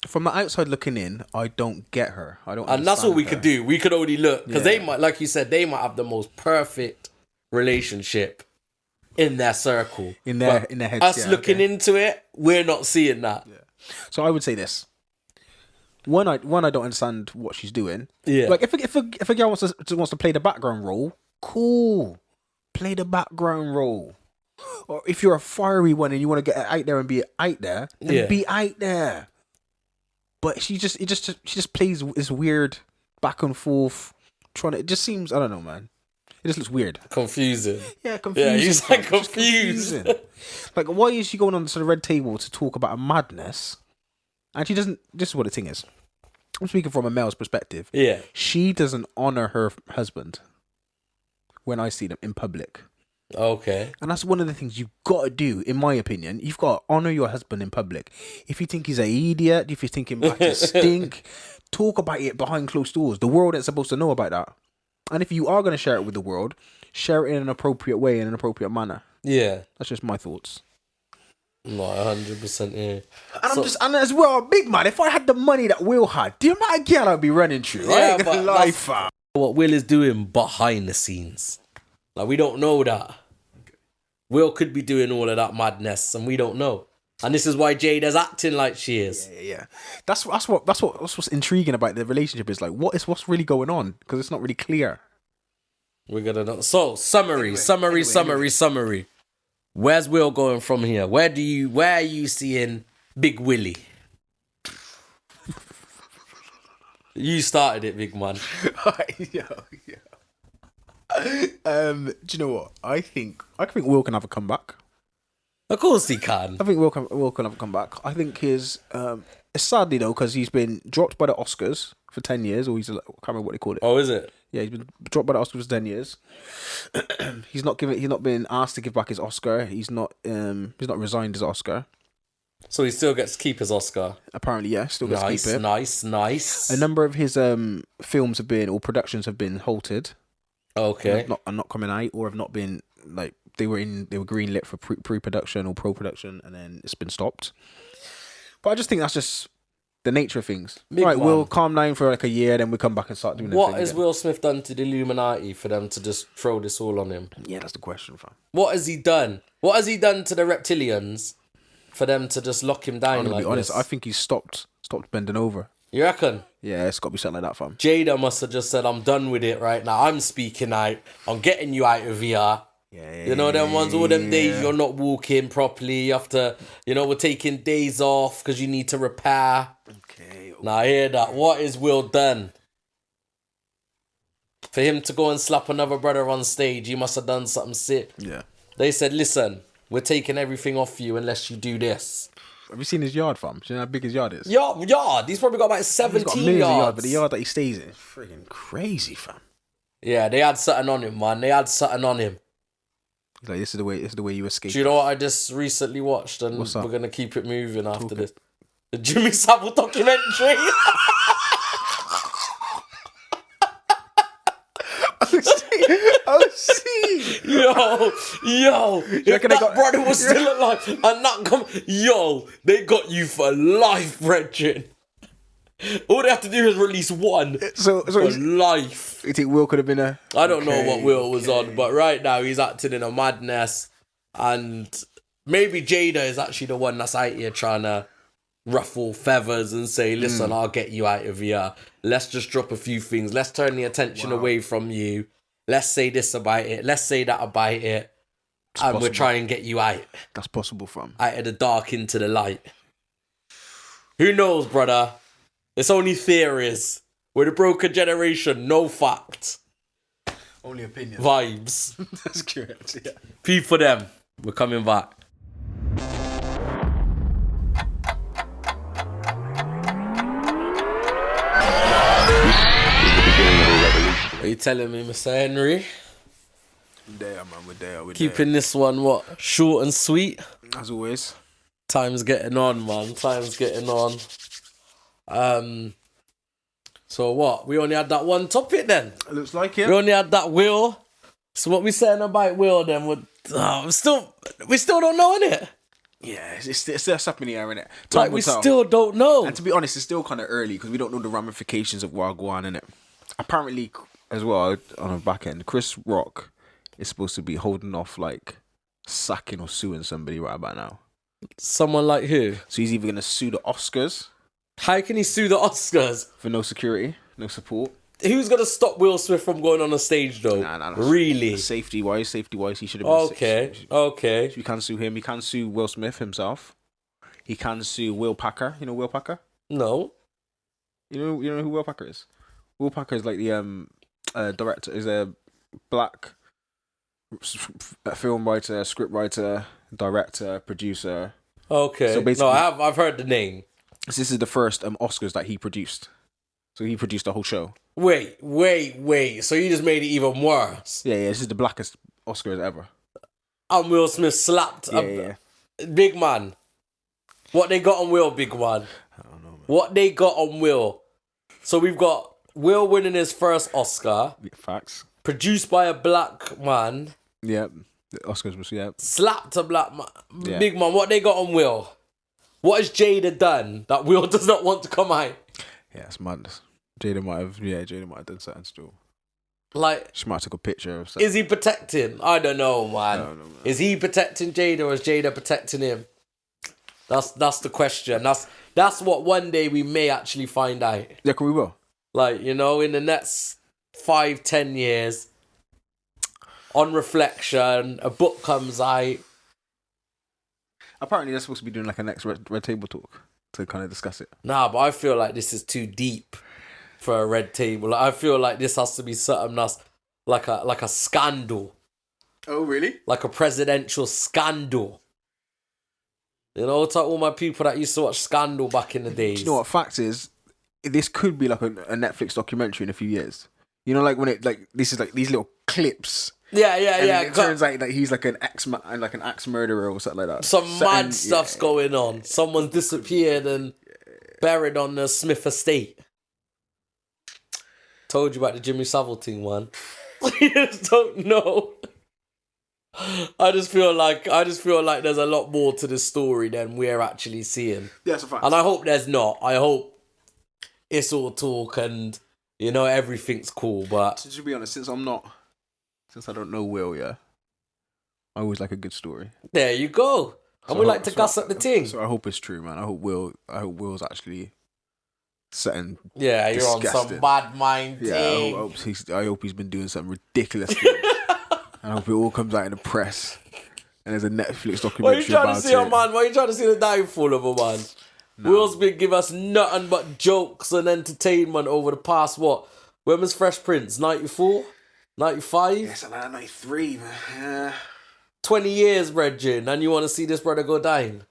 From the outside looking in, I don't get her. I don't. And that's all we could do. We could only look because they might, like you said, they might have the most perfect relationship in their circle, in their heads. Us looking into it, we're not seeing that. Yeah. So I would say this. One, I don't understand what she's doing. Yeah. Like if a girl wants to play the background role, cool. Play the background role. Or if you're a fiery one and you want to get out there and be out there, then be out there. But she just plays this weird back and forth it just seems, I don't know, man. It just looks weird. Confusing. Yeah, confusing. Yeah, he's like confused. Like, why is she going on to the red table to talk about a madness? And she doesn't, this is what the thing is. I'm speaking from a male's perspective. Yeah. She doesn't honor her husband when I see them in public. Okay. And that's one of the things you've got to do, in my opinion. You've got to honor your husband in public. If you think he's an idiot, if you think him back to stink, talk about it behind closed doors. The world ain't supposed to know about that. And if you are going to share it with the world, share it in an appropriate way, in an appropriate manner. Yeah. That's just my thoughts. No, 100%, yeah. And as well, big man, if I had the money that Will had, do you know what girl I'd be running through? Yeah, right? but life, what Will is doing behind the scenes. Like, we don't know that. Will could be doing all of that madness, and we don't know. And this is why Jada's acting like she is. Yeah. That's what's intriguing about the relationship is like what's really going on, because it's not really clear. We're gonna know. So summary. Where's Will going from here? Where are you seeing Big Willie? You started it, big man. Yeah. Do you know what? I think Will can have a comeback. Of course he can. I think Will can have a comeback. I think his sadly though, because he's been dropped by the Oscars for 10 years, or I can't remember what they call it. Oh, is it? Yeah, he's been dropped by the Oscars for 10 years. He's not been asked to give back his Oscar. He's not resigned his Oscar. So he still gets to keep his Oscar. Apparently, yeah, still gets to keep it. Nice. A number of his films productions have been halted. Okay. And not coming out, or have not been, like, they were greenlit for pre-production or pro-production, and then it's been stopped. But I just think that's just the nature of things. Right, we'll calm down for like a year, then we come back and start doing. What has Will Smith done to the Illuminati for them to just throw this all on him? Yeah, that's the question, fam. What has he done? What has he done to the reptilians for them to just lock him down? I'm gonna be honest. I think he's stopped bending over. You reckon? Yeah, it's got to be something like that, fam. Jada must have just said, "I'm done with it right now. I'm speaking out. I'm getting you out of here." Yeah, you know them ones, all them days you're not walking properly. You have to, we're taking days off because you need to repair. Okay. Now I hear that. What is Will done? For him to go and slap another brother on stage, he must have done something sick. Yeah. They said, listen, we're taking everything off you unless you do this. Have you seen his yard, fam? Do you know how big his yard is? Yard. He's probably got about 17 yards. But the yard that he stays in is freaking crazy, fam. Yeah, they had something on him, man. He's like, this is the way you escape. Do you know what I just recently watched? And What's that? We're gonna keep it moving after this. The Jimmy Savile documentary. Oh, see. Yo. If that brother was still alive and not they got you for life, brethren. All they have to do is release one for life. You think Will could have been a... I don't know what Will was on, but right now he's acting in a madness. And maybe Jada is actually the one that's out here trying to ruffle feathers and say, listen, I'll get you out of here. Let's just drop a few things. Let's turn the attention away from you. Let's say this about it. Let's say that about it. And we'll try and get you out. That's possible, fam. Out of the dark into the light. Who knows, brother? It's only theories. We're the broken generation, no fact. Only opinion. Vibes. That's correct, yeah. P for them. We're coming back. Are you telling me, Mr. Henry? We're there, man. We're there. Keeping this one, short and sweet? As always. Time's getting on, man. Time's getting on. So what? We only had that one topic then. It looks like it. We only had that Will. So what we saying about Will then? We still don't know, innit? Yeah, it's just up in the air, innit? Like, we still don't know. And to be honest, it's still kind of early because we don't know the ramifications of Wagwan, innit? Apparently, as well, on the back end, Chris Rock is supposed to be holding off, like, sacking or suing somebody right about now. Someone like who? So he's either going to sue the Oscars. How can he sue the Oscars? For no security, no support. Who's going to stop Will Smith from going on a stage, though? Nah. Really? Safety-wise, he should have been... Okay. So you can sue him. He can sue Will Smith himself. He can sue Will Packer. You know Will Packer? No. You know who Will Packer is? Will Packer is like the director. Is a black film writer, script writer, director, producer. Okay. So basically, no, I've heard the name. This is the first Oscars that he produced. So he produced the whole show. Wait. So you just made it even worse. Yeah. This is the blackest Oscars ever. And Will Smith slapped a big man. What they got on Will, big one? I don't know, man. What they got on Will. So we've got Will winning his first Oscar. Yeah, facts. Produced by a black man. Yeah. The Oscars was, Slapped a black man. Yeah. Big man, what they got on Will? What has Jada done that Will does not want to come out? Yeah, it's madness. Jada might have done something still. Like, she might have took a picture of something. Is he protecting? I don't know, man. Is he protecting Jada or is Jada protecting him? That's the question. That's what one day we may actually find out. Yeah, we will. Like, in the next 5-10 years, on reflection, a book comes out. Apparently, they're supposed to be doing like a next red table talk to kind of discuss it. Nah, but I feel like this is too deep for a red table. Like, I feel like this has to be something that's like a scandal. Oh, really? Like a presidential scandal. It's like all my people that used to watch Scandal back in the days. Do you know what? Fact is, this could be like a Netflix documentary in a few years. Like when this is like these little clips. Yeah. It turns out that he's like an axe murderer or something like that. Some mad stuff's going on. Someone's disappeared and buried on the Smith estate. Told you about the Jimmy Savile thing, man. You just don't know. I just feel like there's a lot more to the story than we're actually seeing. Yeah, that's a fact. And I hope there's not. I hope it's all talk and everything's cool. But to be honest, since I don't know Will, I always like a good story. There you go. And we like to gossip the thing. So I hope it's true, man. I hope Will's actually setting. Yeah, you're disgusting. On some bad mind thing. I hope he's been doing something ridiculous. And I hope it all comes out in the press. And there's a Netflix documentary about it. What are you trying to see, man? What are you trying to see the downfall of a man? No. Will's been giving us nothing but jokes and entertainment over the past, what? When was Fresh Prince? 94? 95? Yes, like 93, man. 20 years, brethren, and you want to see this brother go down?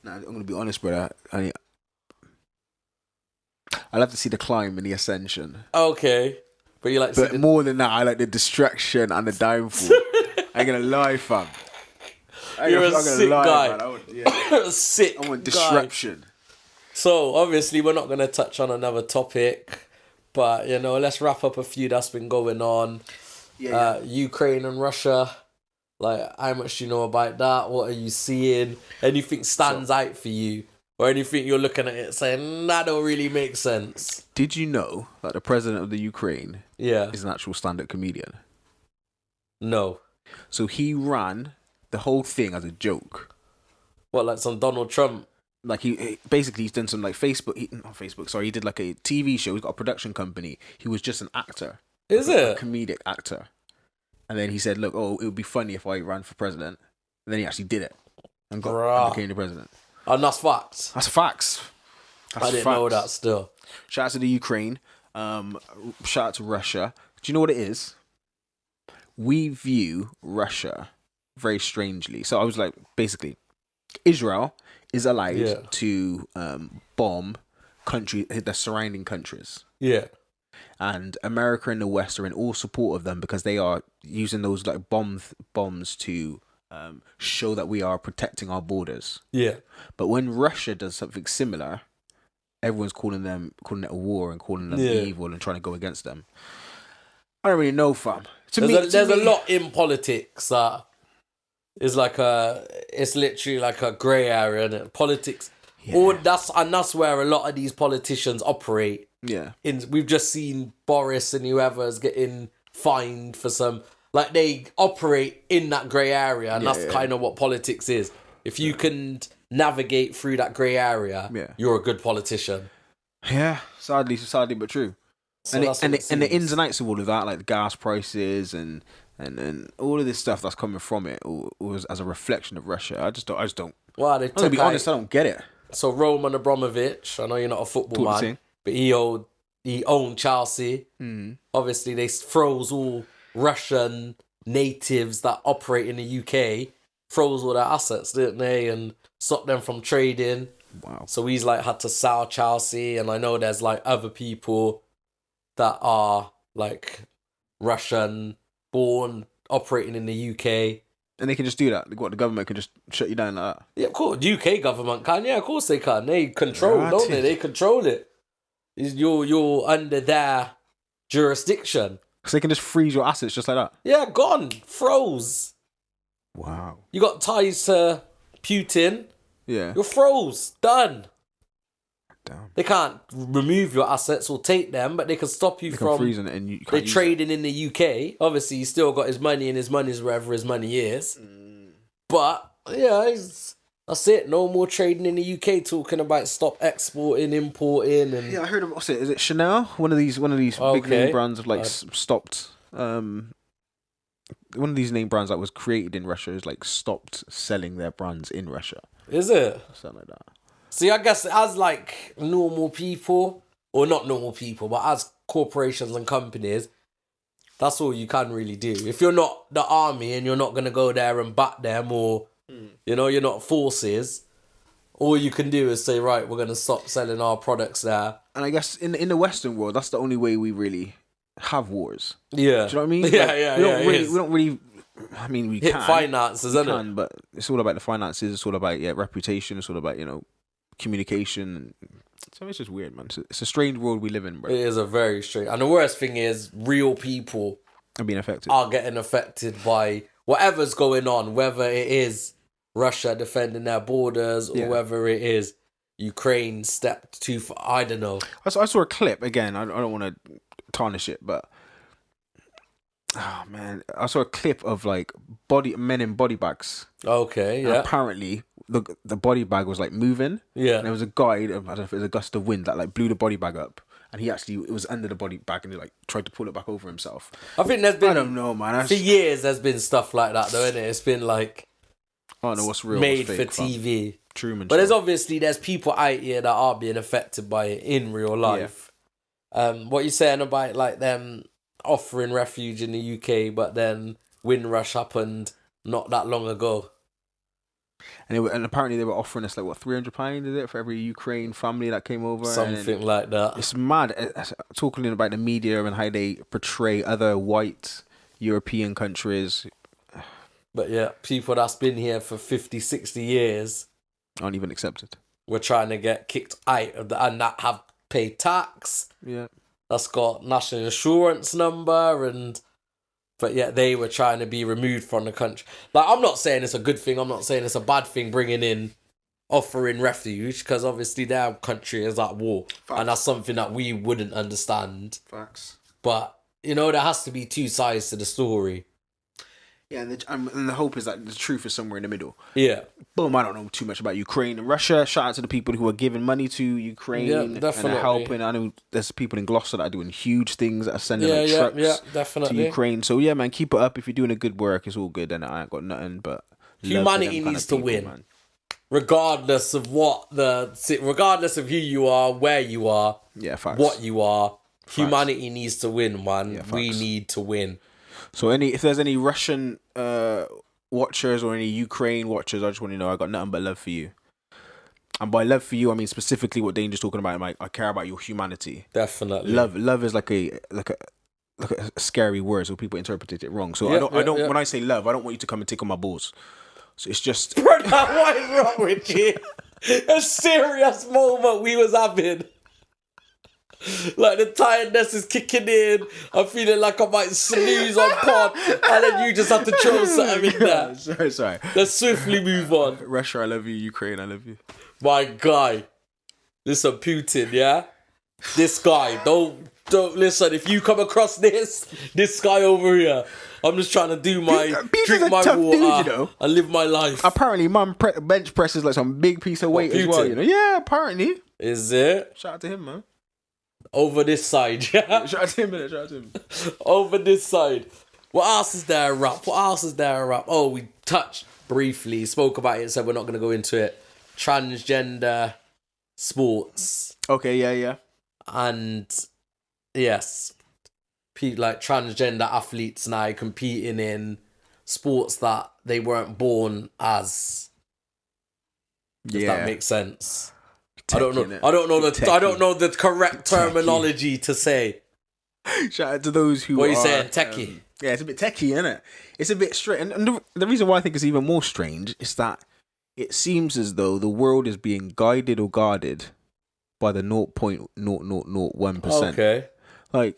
Nah, I'm going to be honest, brother. I'll have to see the climb and the ascension. Okay. But more than that, I like the distraction and the downfall. I ain't gonna lie, fam. You're a sick guy. You're a sick I want disruption. So, obviously, we're not going to touch on another topic. But, let's wrap up a few that's been going on. Ukraine and Russia. Like, how much do you know about that? What are you seeing? Anything stands out for you? Or anything you're looking at it saying, that don't really make sense? Did you know that the president of the Ukraine is an actual stand-up comedian? No. So he ran the whole thing as a joke. What, like some Donald Trump? Like he's done some like he did like a TV show. He's got a production company. He was just an actor. Is it? A comedic actor. And then he said, look, it would be funny if I ran for president. And then he actually did it. And became the president. And that's facts. That's facts. I didn't know that still. Shout out to the Ukraine. Shout out to Russia. Do you know what it is? We view Russia very strangely. So I was like, basically, Israel is allowed to bomb the surrounding countries. Yeah. And America and the West are in all support of them because they are using those like bombs to show that we are protecting our borders. Yeah. But when Russia does something similar, everyone's calling it a war and calling them evil and trying to go against them. I don't really know, fam. There's a lot in politics that is it's literally like a grey area, and politics. Yeah. That's where a lot of these politicians operate. Yeah. We've just seen Boris and whoever's getting fined for some. Like, they operate in that grey area, and that's kind of what politics is. If you can navigate through that grey area, you're a good politician. Yeah, sadly but true. So and the ins and outs of all of that, like the gas prices and all of this stuff that's coming from it, was as a reflection of Russia. I just don't. Well, to be honest, I don't get it. So Roman Abramovich, I know you're not a football man, but he owned Chelsea. Mm. Obviously, they froze all Russian natives that operate in the UK, froze all their assets, didn't they, and stopped them from trading. Wow. So he's had to sell Chelsea, and I know there's other people that are Russian born operating in the UK. And they can just do that. The government can just shut you down like that. Yeah, of course. UK government can. Yeah, of course they can. They control, don't they? They control it. You're under their jurisdiction. So they can just freeze your assets just like that? Yeah, gone. Froze. Wow. You got ties to Putin. Yeah. You're froze. Done. Damn. They can't remove your assets or take them, but they can stop you from freezing it, and you can't they're trading in the UK. Obviously, he's still got his money, and his money's wherever his money is. But yeah, that's it. No more trading in the UK. Talking about stop exporting, importing, and I heard of what's it? Is it Chanel? One of these big name brands have stopped. One of these name brands that was created in Russia is stopped selling their brands in Russia. Is it something like that? See, I guess as normal people, or not normal people, but as corporations and companies, that's all you can really do. If you're not the army and you're not going to go there and bat them, or, you're not forces, all you can do is say, right, we're going to stop selling our products there. And I guess in the Western world, that's the only way we really have wars. Yeah. Do you know what I mean? We don't really... I mean, we hit can. Finances, isn't it? But it's all about the finances. It's all about reputation. It's all about, communication. So it's just weird, man. It's a strange world we live in, bro. It is a very strange. And the worst thing is, real people are being affected. Are getting affected by whatever's going on, whether it is Russia defending their borders or whether it is Ukraine stepped too far. I don't know. I saw a clip again. I don't want to tarnish it, but oh man, I saw a clip of men in body bags. Okay, yeah. And apparently, the body bag was moving. Yeah. And there was a guy. I don't know if it was a gust of wind that blew the body bag up, and it was under the body bag, and he tried to pull it back over himself. I think there's been. I don't know, man. For years, there's been stuff like that, though, isn't it? It's been I don't know what's real, made what's fake, for TV. Truman. But there's people out here that are being affected by it in real life. Yeah. What you saying about them offering refuge in the UK, but then Windrush happened not that long ago. And apparently they were offering us £300, is it, for every Ukraine family that came over? Something like that. It's mad. Talking about the media and how they portray other white European countries. But yeah, people that's been here for 50, 60 years aren't even accepted. We're trying to get kicked out of and that have paid tax. Yeah. That's got national insurance number but yet they were trying to be removed from the country. I'm not saying it's a good thing. I'm not saying it's a bad thing offering refuge, because obviously their country is at war. Facts. And that's something that we wouldn't understand. Facts. But, there has to be two sides to the story. Yeah, and the hope is that the truth is somewhere in the middle. Yeah. Boom, I don't know too much about Ukraine and Russia. Shout out to the people who are giving money to Ukraine and are helping. I know there's people in Gloucester that are doing huge things, that are sending trucks to Ukraine. So yeah, man, keep it up. If you're doing a good work, it's all good, and I ain't got nothing but humanity needs to win. Man. Regardless of regardless of who you are, where you are, facts. What you are, facts. Humanity needs to win, man. Yeah, we need to win. So if there's any Russian watchers or any Ukraine watchers, I just want to know I got nothing but love for you. And by love for you, I mean specifically what Danger's talking about. I care about your humanity. Definitely. Love is like a like a scary word, so people interpreted it wrong. So I don't. When I say love, I don't want you to come and tickle my balls. So it's just. Bro, what is wrong with you? A serious moment we was having. Like the tiredness is kicking in. I'm feeling like I might snooze on pod, and then you just have to throw something in there. Sorry. Let's swiftly move on. Russia, I love you. Ukraine, I love you. My guy, listen, Putin, yeah. This guy, don't listen. If you come across this guy over here, I'm just trying to drink my water, dude, you know? And live my life. Apparently, bench press is like some big piece of weight as well. You know? Yeah, apparently. Is it? Shout out to him, man. Over this side, yeah. Shout out to him. Over this side. What else is there, rap? Oh, we touched briefly, spoke about it, said we're not going to go into it. Transgender sports. Okay, yeah. And yes, like transgender athletes now competing in sports that they weren't born as. If that makes sense. I don't know the correct terminology to say. Shout out to those who What are you saying? Techie. Yeah, it's a bit techie, isn't it? It's a bit strange. And the reason why I think it's even more strange is that it seems as though the world is being guided or guarded by the 0.0001%. Okay. Like,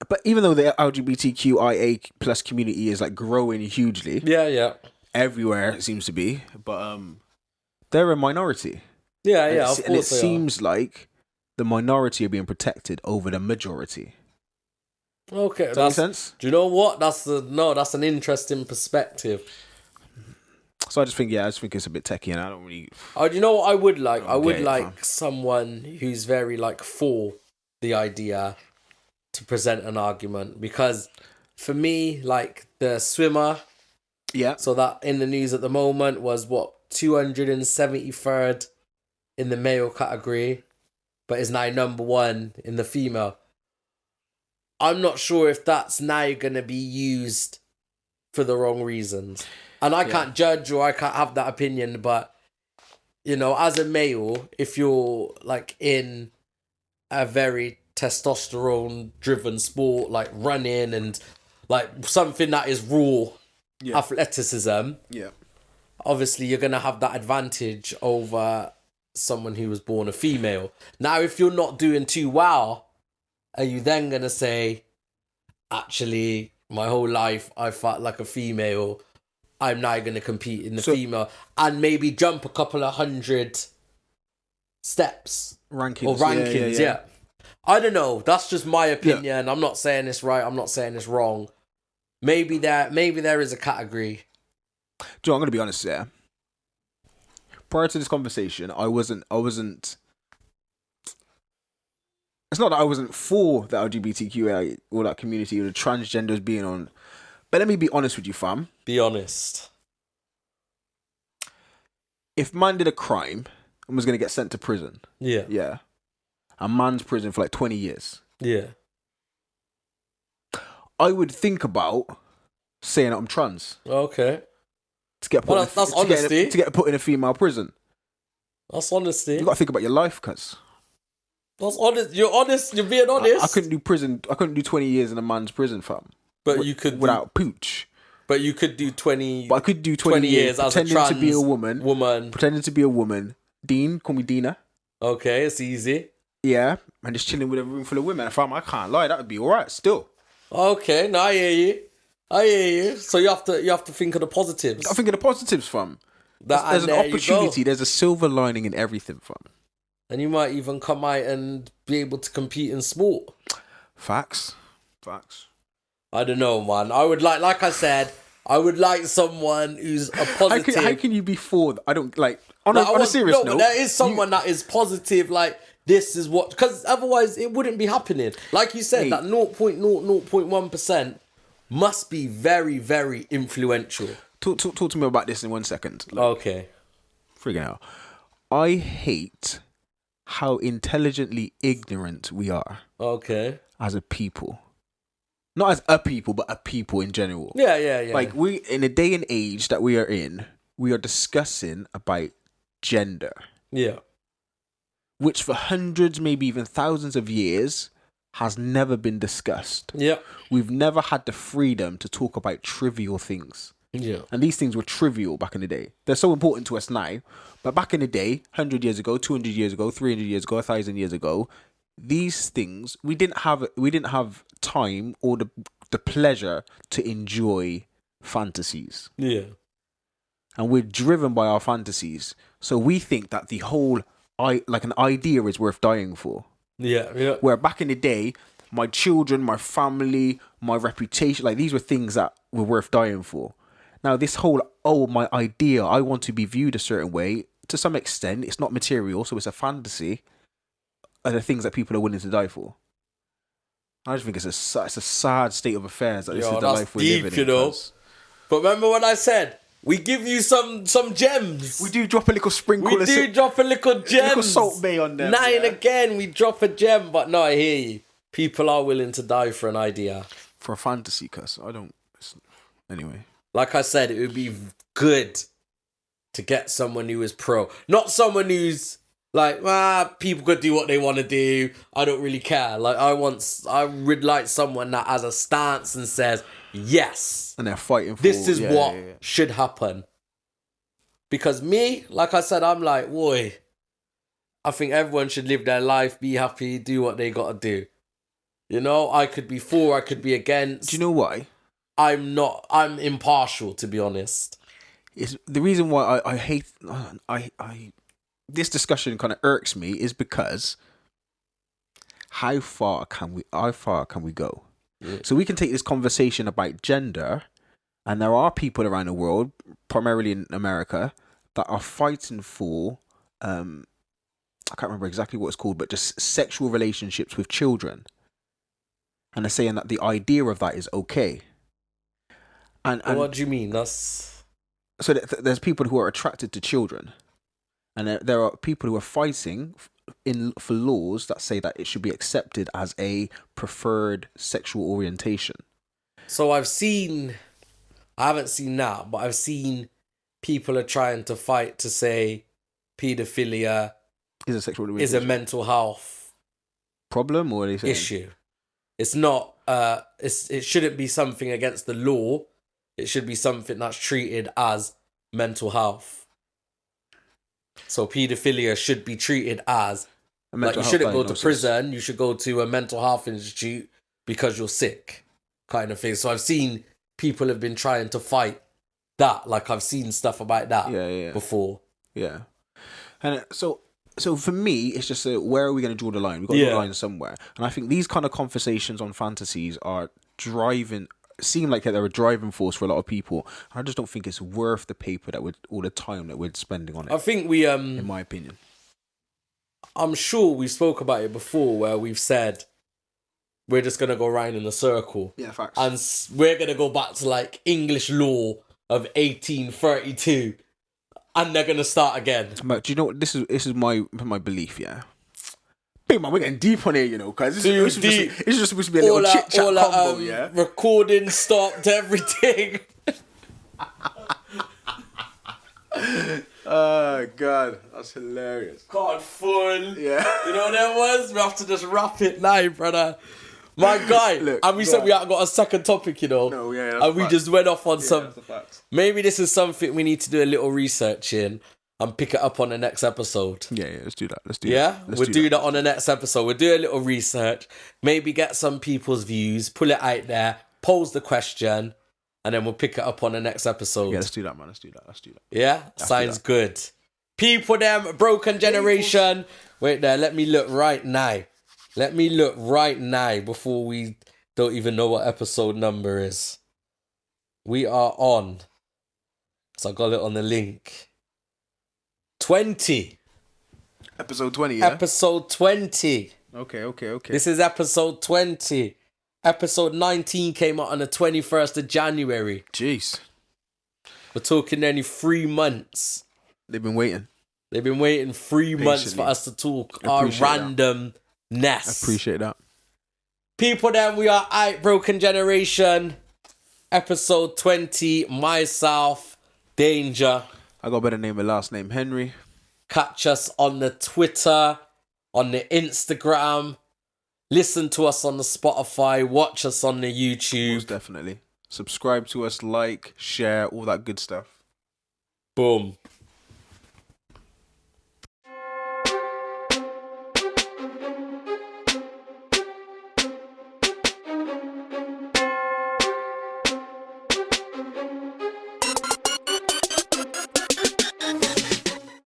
but even though the LGBTQIA plus community is like growing hugely. Yeah. Everywhere it seems to be. But they're a minority. Yeah, of course. And it seems like the minority are being protected over the majority. Okay, does that make sense? Do you know what? That's an interesting perspective. So I just think it's a bit techie, and I don't really. Oh, do you know what I would like? I would like someone who's very like for the idea to present an argument, because for me, like the swimmer. Yeah. So that in the news at the moment was 273rd in the male category, but is now number 1 in the female. I'm not sure if that's now going to be used for the wrong reasons. And I can't judge or I can't have that opinion, but, you know, as a male, if you're like in a very testosterone-driven sport, like running and like something that is raw athleticism, obviously you're going to have that advantage over someone who was born a female. Now, if you're not doing too well, are you then going to say, actually, my whole life I felt like a female, I'm now going to compete in the female and maybe jump a couple of 100 steps rankings, yeah. I don't know. That's just my opinion. I'm not saying it's right. I'm not saying it's wrong. Maybe there is a category. Joe, I'm going to be honest, yeah. Prior to this conversation, I wasn't. It's not that I wasn't for the LGBTQA or that community or the transgenders being on. But let me be honest with you, fam. Be honest. If man did a crime and was going to get sent to prison. Yeah. A man's prison for like 20 years. Yeah. I would think about saying I'm trans. Okay. To get put to get put in a female prison. That's honesty. You got to think about your life, cuz. That's honest. You're honest. You're being honest. I couldn't do prison. I couldn't do 20 years in a man's prison, fam. But you could without pooch. But you could do 20. But I could do 20 years as pretending a trans to be a woman. Pretending to be a woman. Dean, call me Dina. Okay, it's easy. Yeah, and just chilling with a room full of women. Fam, I can't lie. That would be alright still. Okay, no, I hear you. So you have to think of the positives. I think of the positives, fam. There's an opportunity. There's a silver lining in everything, fam. And you might even come out and be able to compete in sport. Facts. I don't know, man. I would like I said, I would like someone who's a positive. How can you be for? I don't like on a serious note. There is someone that is positive. Like this is what, because otherwise it wouldn't be happening. Like you said, that 0.01% must be very, very influential. Talk to me about this in 1 second. Okay. Freaking hell. I hate how intelligently ignorant we are. Okay. As a people. Not as a people, but a people in general. Yeah. Like, we, in a day and age that we are in, we are discussing about gender. Yeah. Which for hundreds, maybe even thousands of years, has never been discussed. Yeah. We've never had the freedom to talk about trivial things. Yeah. And these things were trivial back in the day. They're so important to us now. But back in the day, 100 years ago, 200 years ago, 300 years ago, 1,000 years ago, these things, we didn't have time or the pleasure to enjoy fantasies. Yeah. And we're driven by our fantasies. So we think that the whole, an idea is worth dying for. Yeah, yeah. Where back in the day, my children, my family, my reputation, like these were things that were worth dying for. Now this whole, my idea, I want to be viewed a certain way, to some extent, it's not material, so it's a fantasy, are the things that people are willing to die for. I just think it's a sad state of affairs that this is the life we're living in. You know. But remember what I said? We give you some gems. We do drop a little sprinkle. We do drop a little gem. Little Salt Bay on them. Now and again, we drop a gem. But no, I hear you. People are willing to die for an idea. For a fantasy, cuz. Anyway. Like I said, it would be good to get someone who is pro. Not someone who's like, people could do what they want to do. I don't really care. Like, I would like someone that has a stance and says, yes. And they're fighting for this is what should happen. Because me, like I said, I'm like, boy, I think everyone should live their life, be happy, do what they got to do. You know, I could be for, I could be against. Do you know why? I'm impartial, to be honest. It's the reason why I hate, this discussion kind of irks me is because how far can we go? Yeah. So we can take this conversation about gender, and there are people around the world, primarily in America, that are fighting for, I can't remember exactly what it's called, but just sexual relationships with children. And they're saying that the idea of that is okay. And what do you mean? So there's people who are attracted to children. And there are people who are fighting for laws that say that it should be accepted as a preferred sexual orientation. So I haven't seen that, but I've seen people are trying to fight to say paedophilia is a mental health problem or issue. It's not. It shouldn't be something against the law. It should be something that's treated as mental health. So paedophilia should be treated as like you shouldn't go to prison. You should go to a mental health institute because you're sick, kind of thing. So I've seen people have been trying to fight that. Like I've seen stuff about that before. Yeah, and so for me, it's just where are we going to draw the line? We've got to draw the line somewhere. And I think these kind of conversations on fantasies seem like they're a driving force for a lot of people. I just don't think it's worth the paper or the time that we're spending on it. I think in my opinion, I'm sure we spoke about it before where we've said we're just going to go round in a circle. Yeah, facts. And we're going to go back to like English law of 1832 and they're going to start again. But do you know what? This is my belief, yeah. Big man, we're getting deep on here, you know, because this is just supposed to be a little chit-chat combo, yeah? Recording stopped, everything. Oh, God. That's hilarious. God, full. Yeah. You know what that was? We have to just wrap it now, brother. My guy. Look, and we said we haven't got a second topic, you know. No, yeah. And we just went off on some... Maybe this is something we need to do a little research in. And pick it up on the next episode. Yeah, let's do that. We'll do that on the next episode. We'll do a little research. Maybe get some people's views. Pull it out there. Pose the question. And then we'll pick it up on the next episode. Yeah, let's do that, man. Let's do that. Yeah? Sounds good. People, them, broken generation. Wait there. Let me look right now. Before we don't even know what episode number is. We are on. So I got it on the link. 20. Episode 20, yeah? Episode 20. Okay. This is episode 20. Episode 19 came out on the 21st of January. Jeez. We're talking nearly 3 months. They've been waiting 3 months for us to talk our randomness. I appreciate that. People, then we are out, Broken Generation. Episode 20, myself, Danger. I got a better name and last name, Henry. Catch us on the Twitter, on the Instagram. Listen to us on the Spotify. Watch us on the YouTube. Most definitely. Subscribe to us, like, share, all that good stuff. Boom.